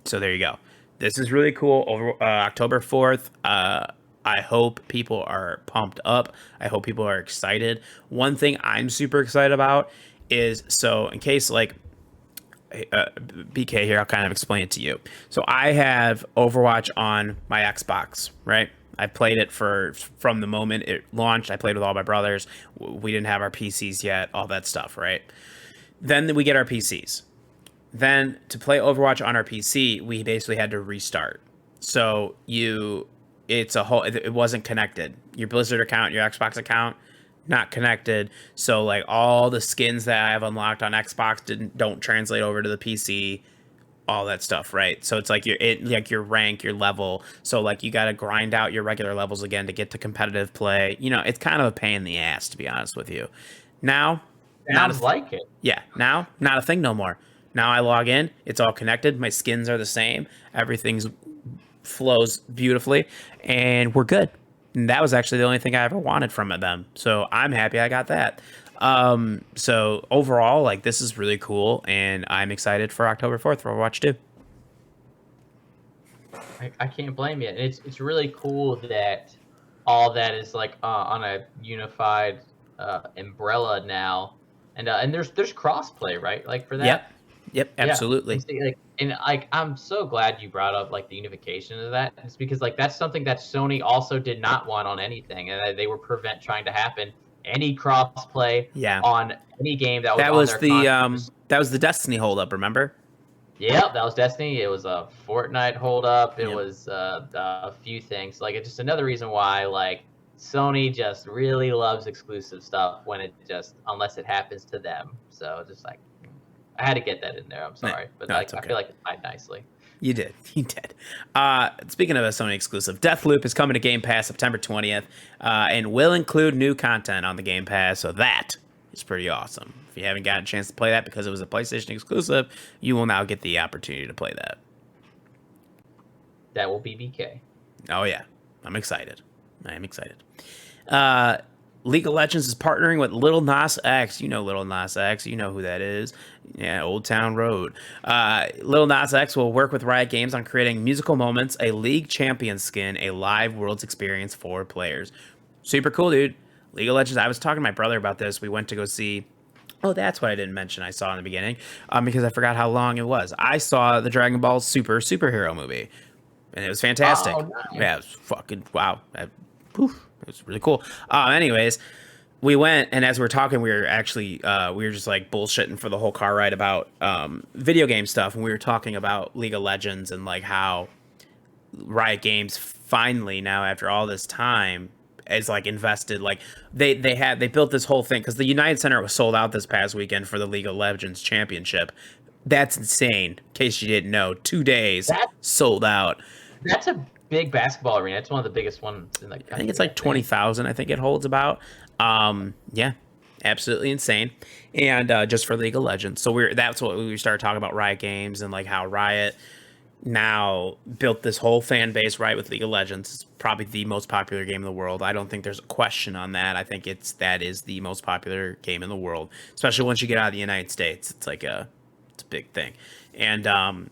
So there you go. This is really cool. Over October 4th. I hope people are pumped up. I hope people are excited. One thing I'm super excited about is, so in case like BK here, I'll kind of explain it to you. So I have Overwatch on my Xbox, right? I played it from the moment it launched. I played with all my brothers. We didn't have our PCs yet, all that stuff, right? Then we get our PCs. Then to play Overwatch on our PC, we basically had to restart. So it wasn't connected. Your Blizzard account, your Xbox account, not connected. So like all the skins that I have unlocked on Xbox don't translate over to the PC, all that stuff, right? So it's like your rank, your level. So like you got to grind out your regular levels again to get to competitive play. It's kind of a pain in the ass, to be honest with you. Now, Sounds like it. Yeah, now not a thing no more. Now I log in, it's all connected. My skins are the same. Everything's flows beautifully, and we're good. And that was actually the only thing I ever wanted from them. So I'm happy I got that. So overall, like, this is really cool, and I'm excited for October 4th for Overwatch 2. I can't blame you. It's really cool that all that is like on a unified umbrella now, and there's crossplay, right? Like for that. Yep, absolutely. I'm so glad you brought up like the unification of that. It's because like that's something that Sony also did not want on anything, and they were trying to happen. Any crossplay on any game that was that was the Destiny holdup, remember? Yep, that was Destiny. It was a Fortnite holdup. It was a few things. Like it's just another reason why like Sony just really loves exclusive stuff unless it happens to them. So just like I had to get that in there. I'm sorry, but okay. I feel like it tied nicely. You did. Speaking of a Sony exclusive, Deathloop is coming to Game Pass September 20th, and will include new content on the Game Pass. So that is pretty awesome. If you haven't gotten a chance to play that because it was a PlayStation exclusive, you will now get the opportunity to play that. That will be BK. Oh yeah, I'm excited. I am excited. League of Legends is partnering with Lil Nas X. You know Lil Nas X. You know who that is. Yeah, Old Town Road. Lil Nas X will work with Riot Games on creating musical moments, a League Champion skin, a live Worlds experience for players. Super cool, dude. League of Legends. I was talking to my brother about this. We went to go see... Oh, that's what I didn't mention I saw in the beginning, because I forgot how long it was. I saw the Dragon Ball superhero movie, and it was fantastic. Oh, nice. Yeah, it was fucking... Wow. It was really cool. Anyways, we went, and as we were talking, we were actually we were just like bullshitting for the whole car ride about video game stuff, and we were talking about League of Legends and like how Riot Games finally now after all this time is like invested. Like they built this whole thing because the United Center was sold out this past weekend for the League of Legends Championship. That's insane. In case you didn't know, 2 days sold out. That's a big basketball arena. It's one of the biggest ones in the country. I think it's like 20,000. I think it holds about. Yeah, absolutely insane. And just for League of Legends. So that's what we started talking about, Riot Games and like how Riot now built this whole fan base right with League of Legends. It's probably the most popular game in the world. I don't think there's a question on that. I think that is the most popular game in the world, especially once you get out of the United States. It's a big thing. And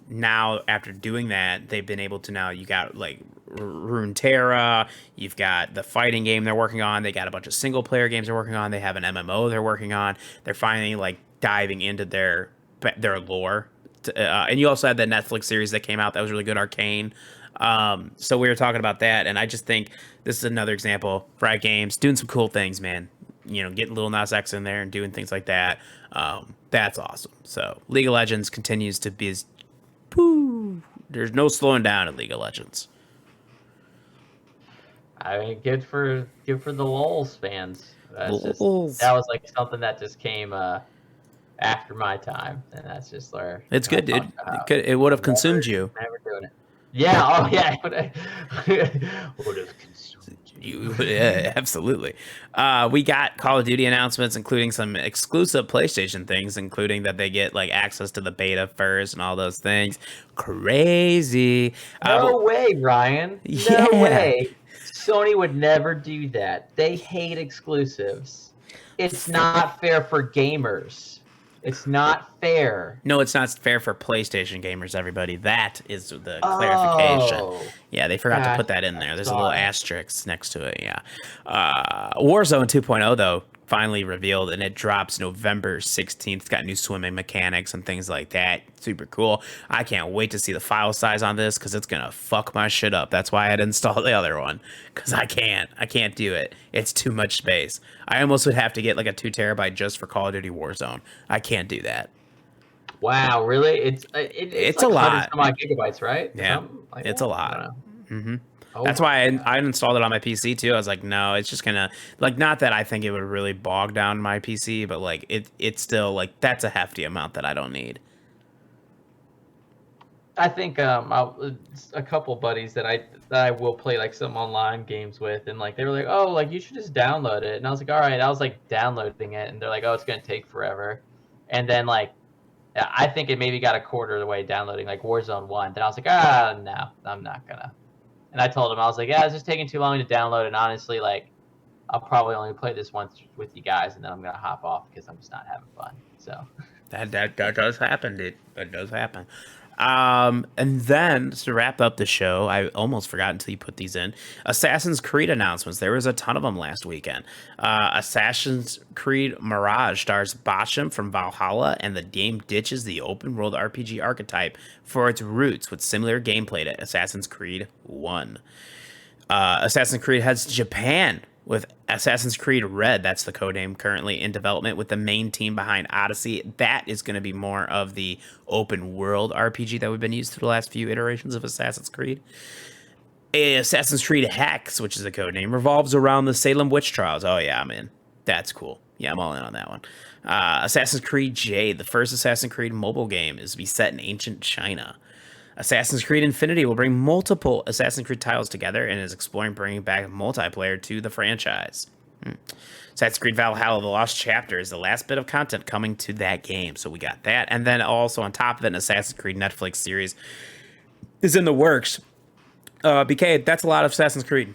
now after doing that, they've been able to you got like Runeterra, you've got the fighting game they're working on, they got a bunch of single player games they're working on, they have an MMO they're working on. They're finally like diving into their lore. And you also had the Netflix series that came out that was really good, Arcane. So we were talking about that, and I just think this is another example. Riot Games doing some cool things, man. Getting Lil Nas X in there and doing things like that. That's awesome. So League of Legends continues to be there's no slowing down in League of Legends. I mean, good for the Lols fans. Lulz. That was like something that just came after my time, and that's just where It's I good, talked dude. about It would have never consumed you. doing it. Yeah. Oh yeah. Would have consumed you. Yeah, absolutely. We got Call of Duty announcements, including some exclusive PlayStation things, including that they get like access to the beta first and all those things. Crazy. But No way, Ryan. No yeah, way. Sony would never do that. They hate exclusives. It's not fair for gamers. It's not fair. no, it's not fair for PlayStation gamers, everybody. That is the clarification. Oh, Yeah, they forgot to put gotcha. that in there. There's a little Sorry. asterisk next to it. Yeah. Warzone 2.0, though, finally revealed, and it drops November 16th. It's got new swimming mechanics and things like that. Super cool. I can't wait to see the file size on this because it's going to fuck my shit up. That's why I had to install the other one because I can't do it. It's too much space. I almost would have to get like a 2 terabyte just for Call of Duty Warzone. I can't do that. Wow, really? It's It's a like hundreds lot. of my gigabytes, right? Or Yeah, something like it's a that? I don't lot. know. hmm Oh That's my why god. I installed it on my PC too. I was like, no, it's just gonna like not that I think it would really bog down my PC, but like it's still like that's a hefty amount that I don't need. I think a couple buddies that I will play like some online games with, and like they were like, oh, like you should just download it, and I was like, all right, I was like downloading it, and they're like, oh, it's gonna take forever, and then like I think it maybe got a quarter of the way downloading like Warzone 1. Then I was like, no, I'm not gonna. And I told him, I was like, yeah, it's just taking too long to download. And honestly, like, I'll probably only play this once with you guys, and then I'm gonna hop off because I'm just not having fun. So That does happen, dude. That does happen. And then to wrap up the show, I almost forgot until you put these in. Assassin's Creed announcements. There was a ton of them last weekend. Assassin's Creed Mirage stars Basham from Valhalla, and the game ditches the open world RPG archetype for its roots with similar gameplay to Assassin's Creed 1. Assassin's Creed heads to Japan with Assassin's Creed Red. That's the codename currently in development with the main team behind Odyssey. That is going to be more of the open world RPG that we've been used to the last few iterations of Assassin's Creed. Assassin's Creed Hex, which is a codename, revolves around the Salem witch trials. Oh yeah, I'm in. That's cool. Yeah, I'm all in on that one. Assassin's Creed Jade, the first Assassin's Creed mobile game, is to be set in ancient China. Assassin's Creed Infinity will bring multiple Assassin's Creed titles together and is exploring bringing back multiplayer to the franchise. Assassin's Creed Valhalla: The Lost Chapter is the last bit of content coming to that game, so we got that. And then also on top of it, an Assassin's Creed Netflix series is in the works. BK, that's a lot of Assassin's Creed.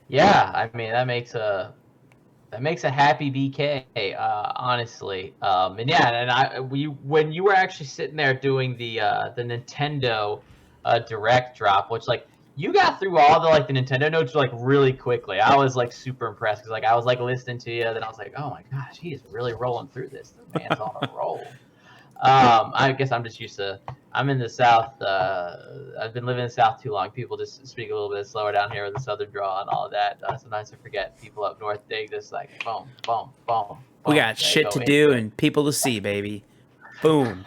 yeah, I mean that makes a happy BK, honestly. And yeah, and when you were actually sitting there doing the Nintendo Direct drop, which like you got through all the like the Nintendo notes like really quickly. I was like super impressed because like I was like listening to you, then I was like, oh my gosh, he is really rolling through this. The man's on a roll. I guess I'm just used to. I'm in the South. I've been living in the South too long. People just speak a little bit slower down here with the Southern draw and all of that. Sometimes I forget people up north. They just like boom, boom, boom, We boom. got They shit go to into do it. and people to see, baby. Boom.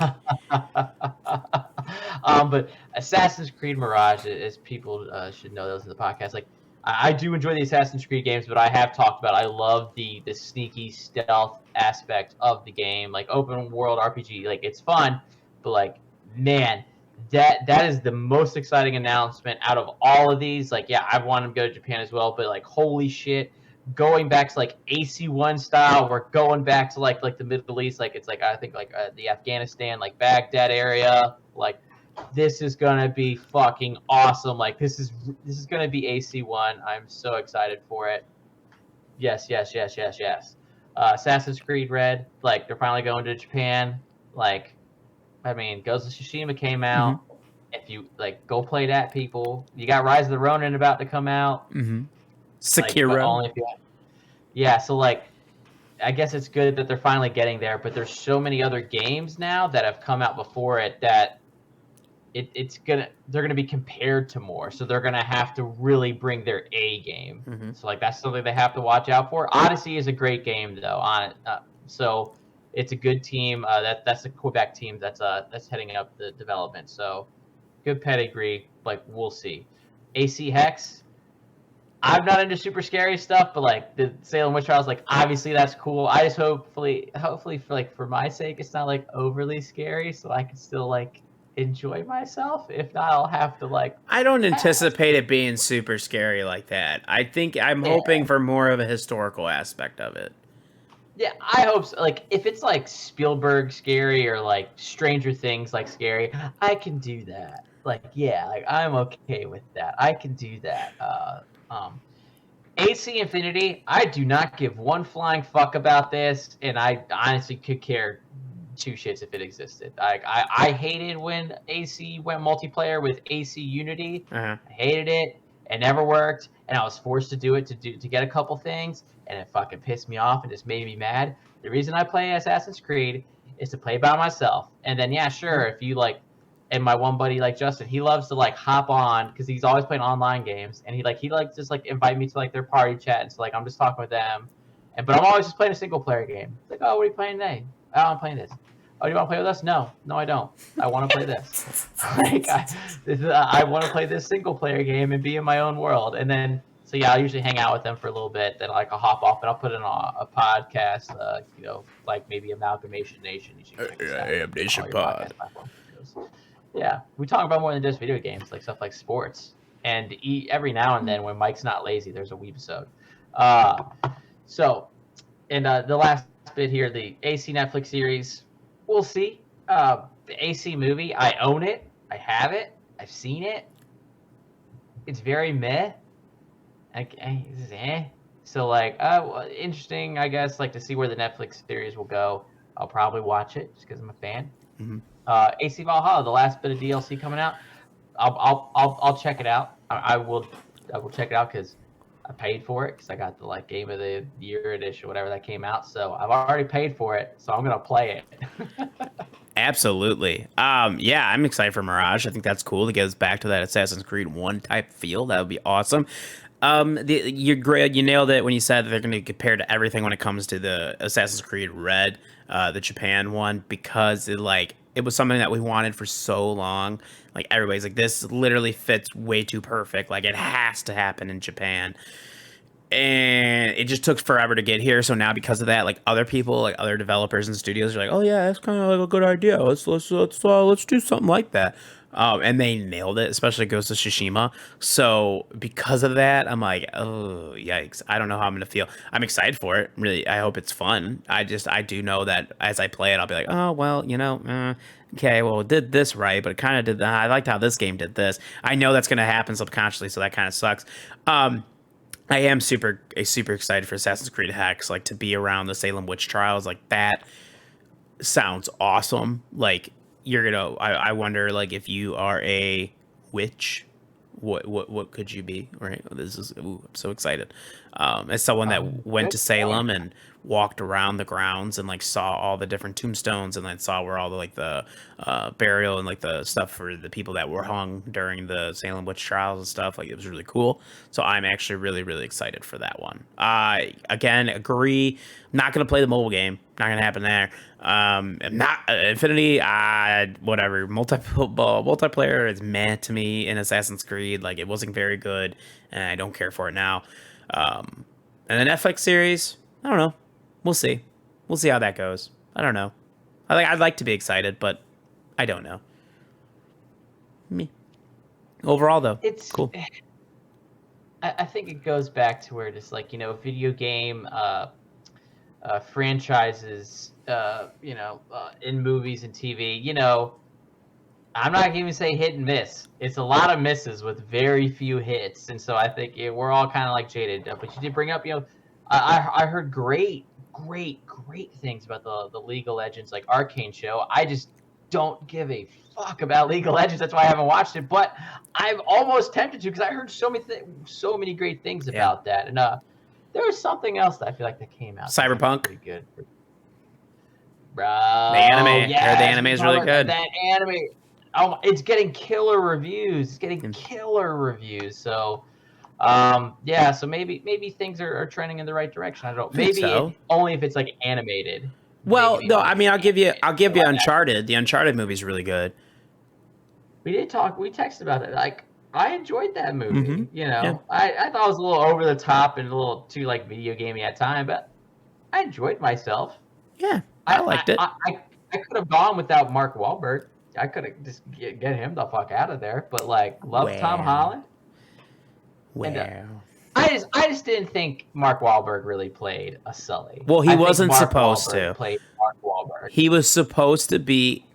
But Assassin's Creed Mirage, as people should know, those in the podcast, like I do enjoy the Assassin's Creed games, but I have talked about I love the sneaky stealth aspect of the game, like open world RPG. Like it's fun, but like man, that is the most exciting announcement out of all of these. Like yeah, I want to go to Japan as well, but like holy shit. Going back to like AC1 style, we're going back to like the Middle East, like it's like I think like the Afghanistan, like Baghdad area. Like this is gonna be fucking awesome. Like this is gonna be AC1. I'm so excited for it. Yes, yes, yes, yes, yes. Assassin's Creed Red, like they're finally going to Japan. Like, I mean, Ghost of Tsushima came Mm-hmm. out. If you like, go play that, people. You got Rise of the Ronin about to come out. Mm-hmm. Like, but Sekiro. only if you. Yeah, so like, I guess it's good that they're finally getting there. But there's so many other games now that have come out before it that they're gonna be compared to more, so they're gonna have to really bring their A game. Mm-hmm. So like that's something they have to watch out for. Odyssey is a great game though. So it's a good team. That's the Quebec team that's heading up the development. So good pedigree. Like we'll see. AC Hex. I'm not into super scary stuff, but like the Salem witch trials, like obviously that's cool. I just hopefully for my sake, it's not like overly scary, so I can still like enjoy myself. If not, I'll have to like I don't pass. anticipate it being super scary like that. I think I'm Yeah, hoping for more of a historical aspect of it. yeah, I hope so. Like if it's like Spielberg scary or like Stranger Things like scary, I can do that. Like yeah, like I'm okay with that. I can do that. AC Infinity, I do not give one flying fuck about this, and I honestly could care two shits if it existed. I hated when AC went multiplayer with AC Unity. Uh-huh. I hated it. It never worked, and I was forced to do it to get a couple things, and it fucking pissed me off and just made me mad. The reason I play Assassin's Creed is to play by myself, and then yeah, sure, if you like. And my one buddy like Justin, he loves to like hop on because he's always playing online games, and he just like invite me to like their party chat, and so like I'm just talking with them, but I'm always just playing a single player game. It's like, oh, what are you playing today? Oh, I'm playing this. Oh, do you want to play with us? No, I don't. I want to play this. Like I want to play this single player game and be in my own world, and then so yeah, I usually hang out with them for a little bit, then like I'll hop off and I'll put in a podcast, like maybe Amalgamation Nation. You should check us out. AMNATIONPOD. Yeah, we talk about more than just video games, like stuff like sports. And every now and then, when Mike's not lazy, there's a weebisode. The last bit here, the AC Netflix series, we'll see. The AC movie, I own it. I have it. I've seen it. It's very meh. So like, interesting, I guess, like to see where the Netflix series will go. I'll probably watch it just because I'm a fan. Mm-hmm. AC Valhalla, the last bit of DLC coming out. I'll check it out. I will check it out because I paid for it because I got the like Game of the Year edition, whatever that came out. So I've already paid for it, so I'm gonna play it. Absolutely. Yeah, I'm excited for Mirage. I think that's cool to get us back to that Assassin's Creed 1 type feel. That would be awesome. You're great. You nailed it when you said that they're going to compare to everything when it comes to the Assassin's Creed Red, the Japan one, because it was something that we wanted for so long. Like everybody's like, this literally fits way too perfect. Like it has to happen in Japan. And it just took forever to get here. So now because of that, like other people, like other developers and studios are like, oh yeah, that's kind of like a good idea. Let's do something like that. And they nailed it, especially Ghost of Tsushima. So because of that, I'm like, oh yikes! I don't know how I'm gonna feel. I'm excited for it. Really, I hope it's fun. I do know that as I play it, I'll be like, oh well, okay, well it did this right, but it kind of did that. I liked how this game did this. I know that's gonna happen subconsciously, so that kind of sucks. I am super excited for Assassin's Creed Hex, like to be around the Salem witch trials. Like that sounds awesome. Like I wonder like if you are a witch, what could you be, right? I'm so excited. As someone that went to Salem and walked around the grounds and like saw all the different tombstones and then saw where all the like the burial and like the stuff for the people that were hung during the Salem witch trials and stuff, like it was really cool. So I'm actually really excited for that one. I again agree, not gonna play the mobile game, not gonna happen there. Not Infinity, whatever. Multiplayer is meh to me in Assassin's Creed. Like it wasn't very good, and I don't care for it now. And the Netflix series, I don't know. We'll see. We'll see how that goes. I don't know. I'd like to be excited, but I don't know. Me. Overall, though, it's cool. I think it goes back to where just like video game franchises, in movies and TV. I'm not going to even say hit and miss. It's a lot of misses with very few hits, and so I think we're all kind of like jaded. But you did bring up, I heard great things about the League of Legends like Arcane show. I just don't give a fuck about League of Legends. That's why I haven't watched it. But I'm almost tempted to because I heard so many great things about that. And there was something else that I feel like that came out. Cyberpunk. Pretty good. Bro, the anime. Yes, I heard the anime is really good. That anime. Oh, it's getting killer reviews. So, so maybe things are trending in the right direction. I don't know. Maybe only if it's like animated. Well, no, I mean, I'll give you Uncharted. The Uncharted movie is really good. We texted about it. Like, I enjoyed that movie. You know, Yeah. I thought it was a little over the top and a little too like video gamey at time, but I enjoyed myself. Yeah, I I liked I it. I, I could have gone without Mark Wahlberg. I could have just get him the fuck out of there. But like, love Tom Well, Holland, and well. I just didn't think Mark Wahlberg really played a Sully. Well, he I think wasn't Mark supposed Wahlberg to. played Mark Wahlberg. He was supposed to be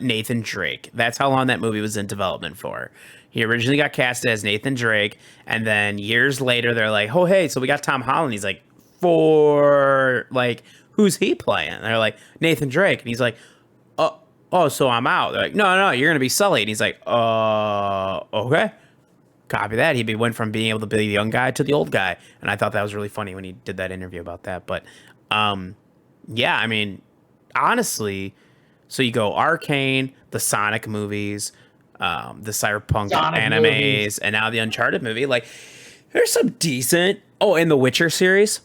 Nathan Drake. That's how long that movie was in development for. He originally got cast as Nathan Drake, and then years later, they're like, "Oh, hey, so we got Tom Holland." He's like, "For like, who's he playing?" And they're like, "Nathan Drake," and he's like, "Oh, so I'm out." They're like, "No, you're gonna be Sully," and he's like, okay." Copy that. He went from being able to be the young guy to the old guy, and I thought that was really funny when he did that interview about that. But, yeah, I mean, honestly, so you go Arcane, the Sonic movies, the Cyberpunk Sonic animes, movies. and now the Uncharted movie. Like, there's some decent. Oh, and the Witcher series.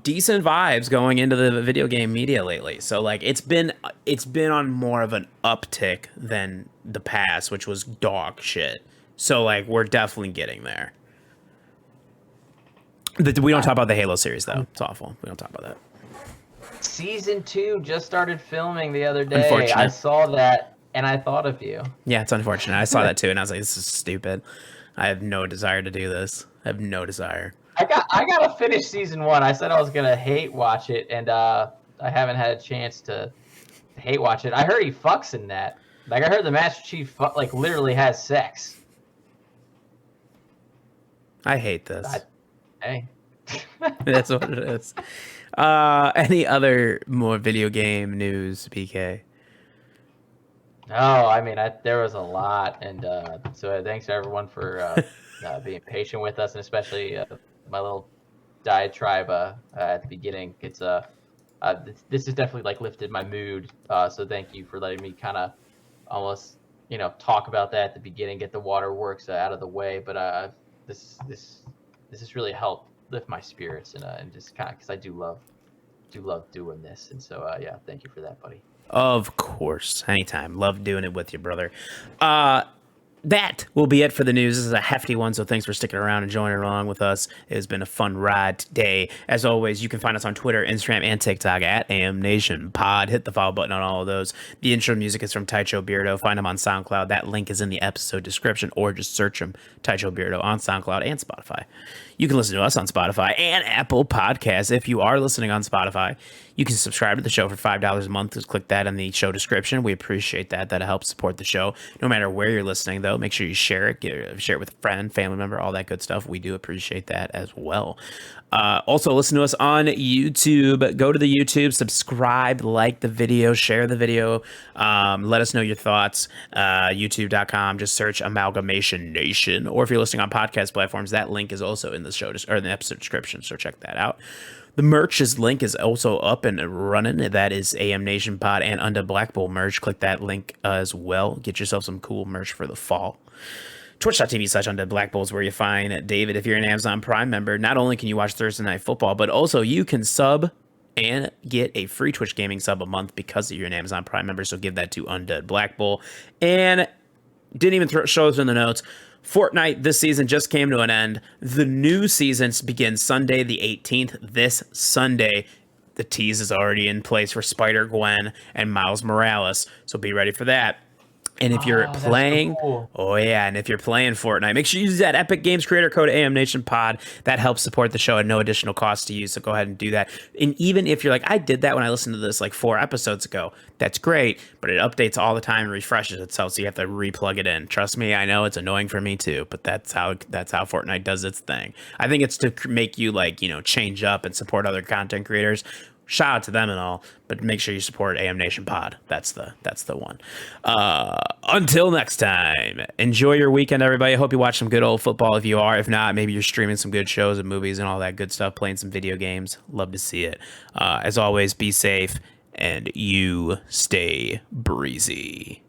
Decent vibes going into the video game media lately. So like, it's been on more of an uptick than the past, which was dog shit. So like, we're definitely getting there. We don't talk about the Halo series though. It's awful. We don't talk about that. Season 2 just started filming the other day. Unfortunate. I saw that and I thought of you. Yeah, it's unfortunate. I saw that too, and I was like, "This is stupid. I have no desire to do this. I have no desire." I gotta finish season 1. I said I was gonna hate watch it, and I haven't had a chance to hate watch it. I heard he fucks in that. Like I heard the Master Chief like literally has sex. I hate this. Hey. That's what it is. Any other more video game news, PK? No, I mean there was a lot, and so thanks to everyone for being patient with us, and especially my little diatribe at the beginning. It's this has definitely like lifted my mood. So thank you for letting me kind of almost talk about that at the beginning, get the waterworks out of the way. But this has really helped lift my spirits and just kind of because I do love doing this, and so yeah, thank you for that, buddy. Of course, anytime. Love doing it with you, brother. That will be it for the news. This is a hefty one, so thanks for sticking around and joining along with us. It has been a fun ride today. As always, you can find us on Twitter, Instagram, and TikTok at AMNATIONPod. Hit the follow button on all of those. The intro music is from Taicho Beardo. Find him on SoundCloud. That link is in the episode description, or just search him, Taicho Beardo, on SoundCloud and Spotify. You can listen to us on Spotify and Apple Podcasts. If you are listening on Spotify, you can subscribe to the show for $5 a month. Just click that in the show description. We appreciate that. That helps support the show. No matter where you're listening, though, make sure you share it. Share it with a friend, family member, all that good stuff. We do appreciate that as well. Also, listen to us on YouTube. Go to the YouTube, subscribe, like the video, share the video. Let us know your thoughts. YouTube.com. Just search Amalgamation Nation. Or if you're listening on podcast platforms, that link is also in the show or in the episode description. So check that out. The merch's link is also up and running. That is AM Nation Pod and Under Black Bull merch. Click that link as well. Get yourself some cool merch for the fall. Twitch.tv/Under Black Bull is where you find David. If you're an Amazon Prime member, not only can you watch Thursday Night Football, but also you can sub and get a free Twitch Gaming sub a month because you're an Amazon Prime member. So give that to Undead Black Bull. And didn't even show us in the notes. Fortnite this season just came to an end. The new season begins Sunday the 18th. This Sunday, the tease is already in place for Spider-Gwen and Miles Morales. So be ready for that. And if you're playing, so cool. Oh yeah, and if you're playing Fortnite, make sure you use that Epic Games creator code AMNationPod. That helps support the show at no additional cost to you. So go ahead and do that. And even if you're like, I did that when I listened to this like 4 episodes ago, that's great. But it updates all the time and refreshes itself, so you have to replug it in. Trust me, I know it's annoying for me too, but that's how Fortnite does its thing. I think it's to make you like change up and support other content creators. Shout out to them and all, but make sure you support AM Nation Pod. That's the one. Until next time, enjoy your weekend, everybody. I hope you watch some good old football if you are. If not, maybe you're streaming some good shows and movies and all that good stuff, playing some video games. Love to see it. As always, be safe and you stay breezy.